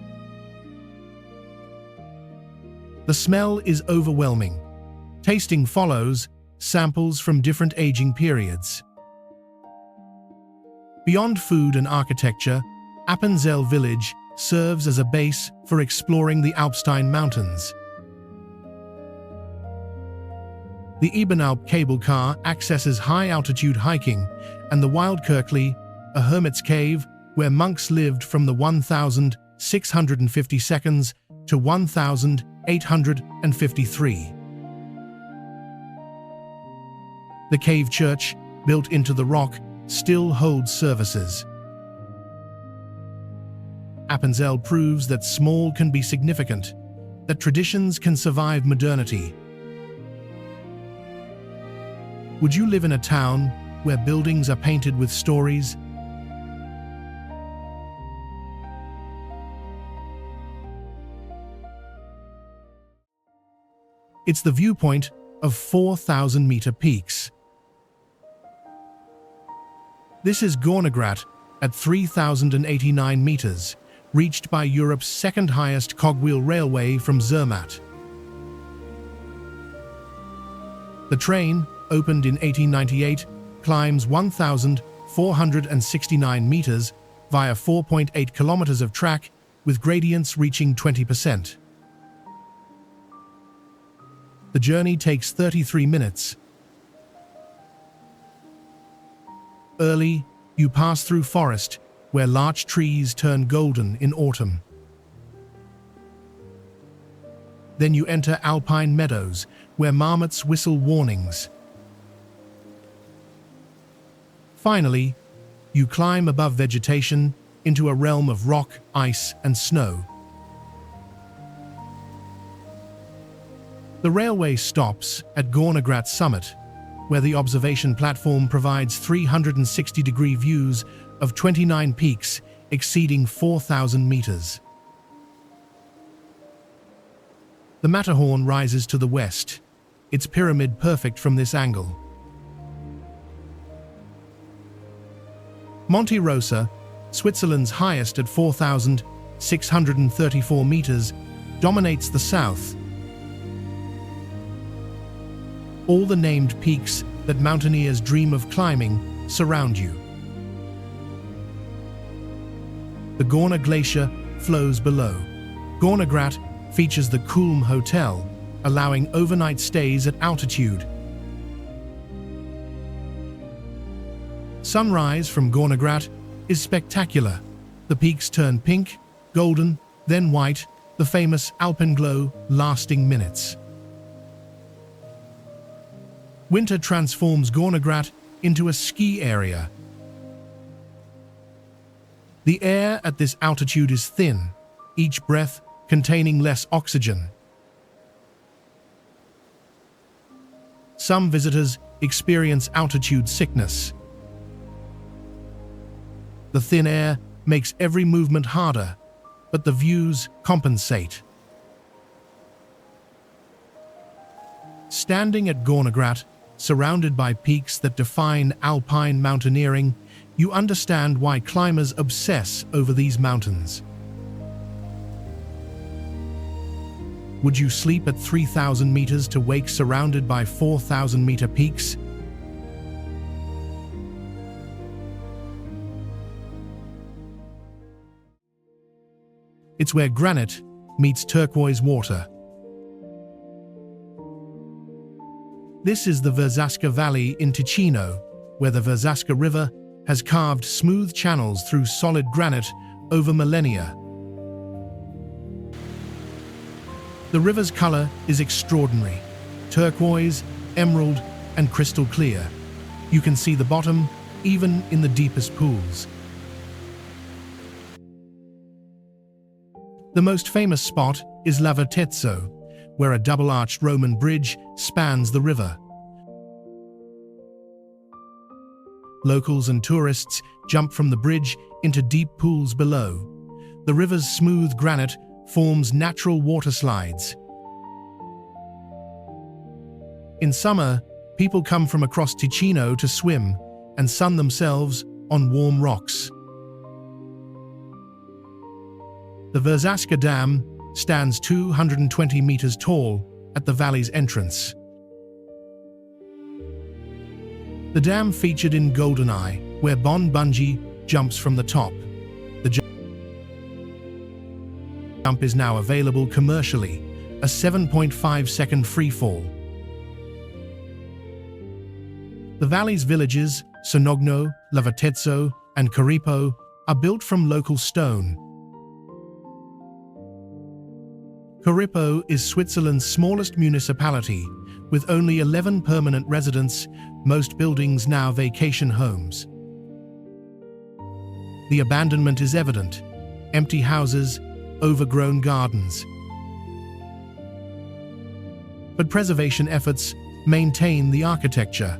The smell is overwhelming. Tasting follows, samples from different aging periods. Beyond food and architecture, Appenzell Village serves as a base for exploring the Alpstein Mountains. The Ebenalp cable car accesses high-altitude hiking, and the Wildkirkli, a hermit's cave where monks lived from the 1652 to 1853. The cave church, built into the rock, still holds services. Appenzell proves that small can be significant, that traditions can survive modernity. Would you live in a town where buildings are painted with stories? It's the viewpoint of 4,000-meter peaks. This is Gornergrat at 3,089 meters, reached by Europe's second-highest cogwheel railway from Zermatt. The train, opened in 1898, climbs 1,469 meters via 4.8 kilometers of track, with gradients reaching 20%. The journey takes 33 minutes. Early, you pass through forest, where larch trees turn golden in autumn. Then you enter alpine meadows, where marmots whistle warnings. Finally, you climb above vegetation into a realm of rock, ice, and snow. The railway stops at Gornergrat summit, where the observation platform provides 360-degree views of 29 peaks exceeding 4,000 meters. The Matterhorn rises to the west, its pyramid perfect from this angle. Monte Rosa, Switzerland's highest at 4,634 meters, dominates the south. All the named peaks that mountaineers dream of climbing surround you. The Gorner Glacier flows below. Gornergrat features the Kulm Hotel, allowing overnight stays at altitude. Sunrise from Gornergrat is spectacular. The peaks turn pink, golden, then white, the famous alpenglow lasting minutes. Winter transforms Gornergrat into a ski area. The air at this altitude is thin, each breath containing less oxygen. Some visitors experience altitude sickness. The thin air makes every movement harder, but the views compensate. Standing at Gornergrat, surrounded by peaks that define alpine mountaineering, you understand why climbers obsess over these mountains. Would you sleep at 3,000 meters to wake surrounded by 4,000-meter peaks? It's where granite meets turquoise water. This is the Verzasca Valley in Ticino, where the Verzasca River has carved smooth channels through solid granite over millennia. The river's color is extraordinary: turquoise, emerald, and crystal clear. You can see the bottom, even in the deepest pools. The most famous spot is Lauterbrunnen, where a double-arched Roman bridge spans the river. Locals and tourists jump from the bridge into deep pools below. The river's smooth granite forms natural water slides. In summer, people come from across Ticino to swim and sun themselves on warm rocks. The Verzasca Dam stands 220 meters tall at the valley's entrance. The dam featured in Goldeneye, where Bon Bungee jumps from the top. The jump is now available commercially, a 7.5-second free fall. The valley's villages, Sonogno, Lauterbrunnen, and Caripo, are built from local stone. Caripo is Switzerland's smallest municipality, with only 11 permanent residents, most buildings now vacation homes. The abandonment is evident: empty houses, overgrown gardens. But preservation efforts maintain the architecture.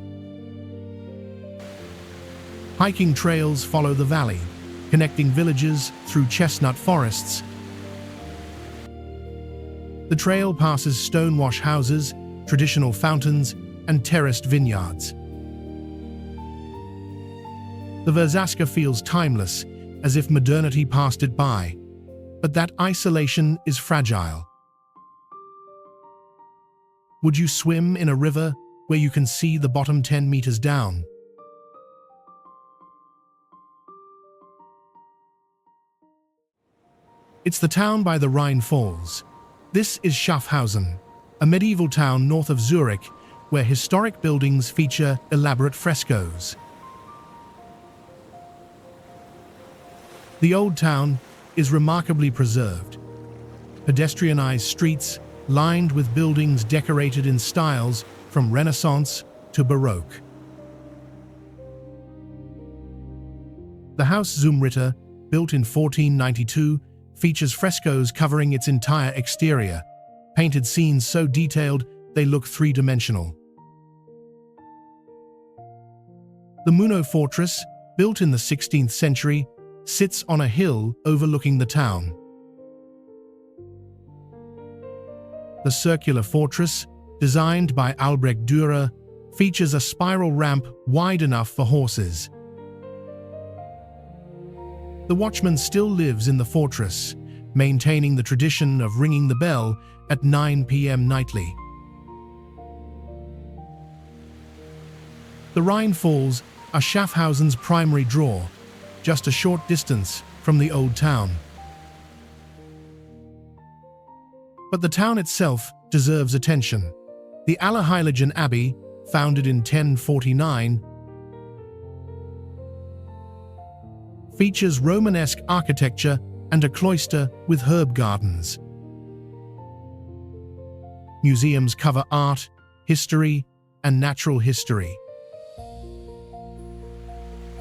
Hiking trails follow the valley, connecting villages through chestnut forests. The trail passes stonewash houses, traditional fountains, and terraced vineyards. The Verzasca feels timeless, as if modernity passed it by. But that isolation is fragile. Would you swim in a river where you can see the bottom 10 meters down? It's the town by the Rhine Falls. This is Schaffhausen, a medieval town north of Zurich, where historic buildings feature elaborate frescoes. The old town is remarkably preserved. Pedestrianized streets lined with buildings decorated in styles from Renaissance to Baroque. The Haus zum Ritter, built in 1492, features frescoes covering its entire exterior, painted scenes so detailed they look three-dimensional. The Muno Fortress, built in the 16th century, sits on a hill overlooking the town. The circular fortress, designed by Albrecht Dürer, features a spiral ramp wide enough for horses. The watchman still lives in the fortress, maintaining the tradition of ringing the bell at 9 p.m. nightly. The Rhine Falls are Schaffhausen's primary draw, just a short distance from the old town. But the town itself deserves attention. The Allerheiligen Abbey, founded in 1049, features Romanesque architecture and a cloister with herb gardens. Museums cover art, history, and natural history.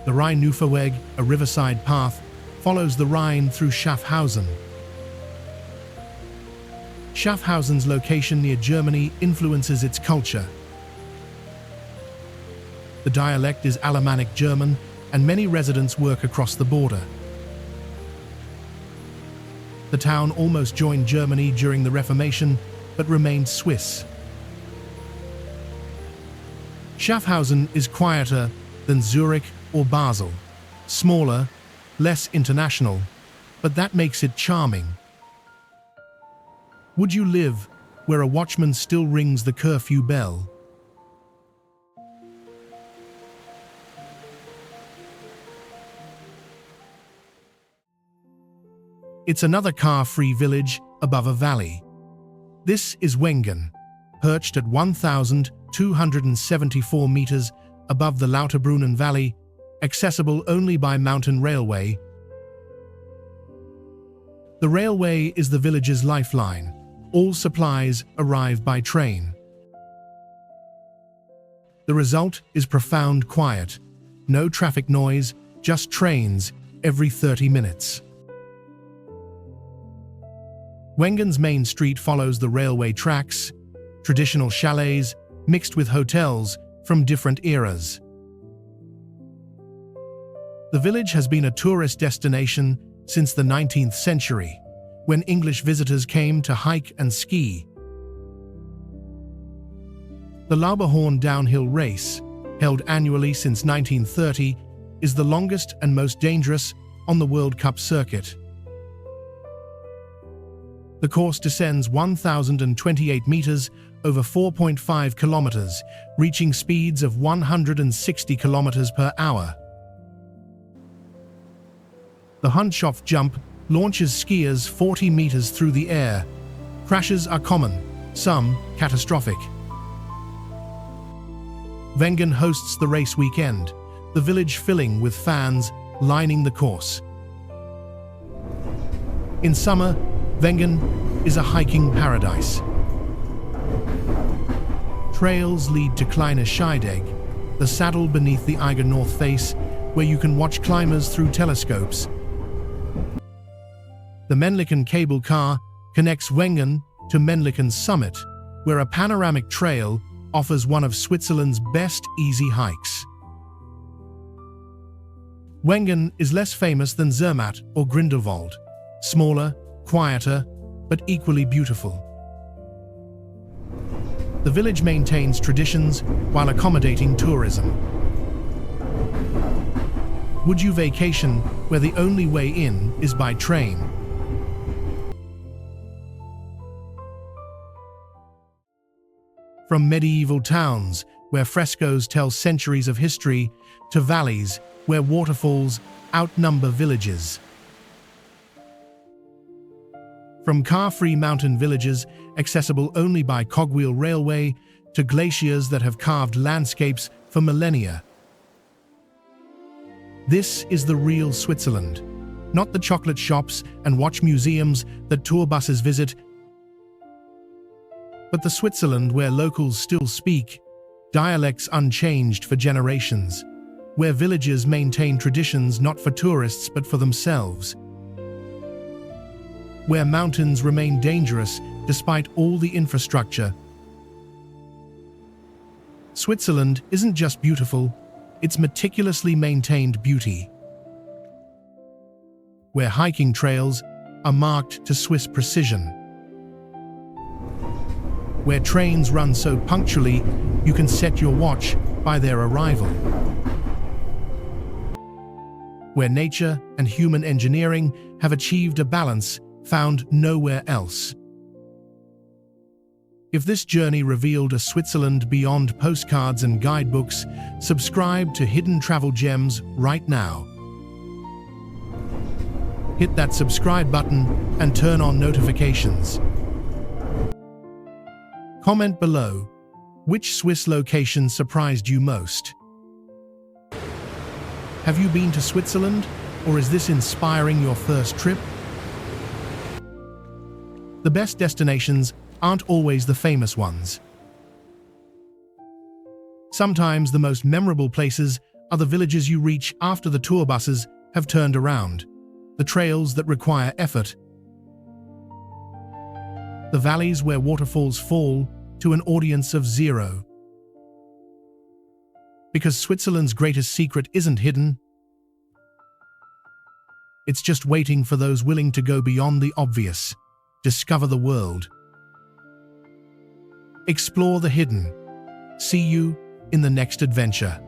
The Rheinuferweg, a riverside path, follows the Rhine through Schaffhausen. Schaffhausen's location near Germany influences its culture. The dialect is Alemannic German, and many residents work across the border. The town almost joined Germany during the Reformation, but remained Swiss. Schaffhausen is quieter than Zurich or Basel, smaller, less international, but that makes it charming. Would you live where a watchman still rings the curfew bell? It's another car-free village above a valley. This is Wengen, perched at 1,274 meters above the Lauterbrunnen Valley, accessible only by mountain railway. The railway is the village's lifeline. All supplies arrive by train. The result is profound quiet. No traffic noise, just trains every 30 minutes. Wengen's main street follows the railway tracks, traditional chalets mixed with hotels from different eras. The village has been a tourist destination since the 19th century, when English visitors came to hike and ski. The Lauterbrunnen downhill race, held annually since 1930, is the longest and most dangerous on the World Cup circuit. The course descends 1,028 meters over 4.5 kilometers, reaching speeds of 160 kilometers per hour. The Hundshof jump launches skiers 40 meters through the air. Crashes are common, some catastrophic. Wengen hosts the race weekend, the village filling with fans lining the course. In summer, Wengen is a hiking paradise. Trails lead to Kleine Scheidegg, the saddle beneath the Eiger North Face, where you can watch climbers through telescopes. The Männlichen cable car connects Wengen to Männlichen's summit, where a panoramic trail offers one of Switzerland's best easy hikes. Wengen is less famous than Zermatt or Grindelwald, smaller, quieter, but equally beautiful. The village maintains traditions while accommodating tourism. Would you vacation where the only way in is by train? From medieval towns, where frescoes tell centuries of history, to valleys, where waterfalls outnumber villages. From car-free mountain villages, accessible only by cogwheel railway, to glaciers that have carved landscapes for millennia. This is the real Switzerland, not the chocolate shops and watch museums that tour buses visit, but the Switzerland where locals still speak dialects unchanged for generations, where villages maintain traditions not for tourists but for themselves, where mountains remain dangerous despite all the infrastructure. Switzerland isn't just beautiful, it's meticulously maintained beauty, where hiking trails are marked to Swiss precision, where trains run so punctually you can set your watch by their arrival, where nature and human engineering have achieved a balance found nowhere else. If this journey revealed a Switzerland beyond postcards and guidebooks, subscribe to Hidden Travel Gems right now. Hit that subscribe button and turn on notifications. Comment below, which Swiss location surprised you most? Have you been to Switzerland, or is this inspiring your first trip? The best destinations aren't always the famous ones. Sometimes the most memorable places are the villages you reach after the tour buses have turned around, the trails that require effort, the valleys where waterfalls fall to an audience of zero. Because Switzerland's greatest secret isn't hidden, it's just waiting for those willing to go beyond the obvious, discover the world, explore the hidden. See you in the next adventure.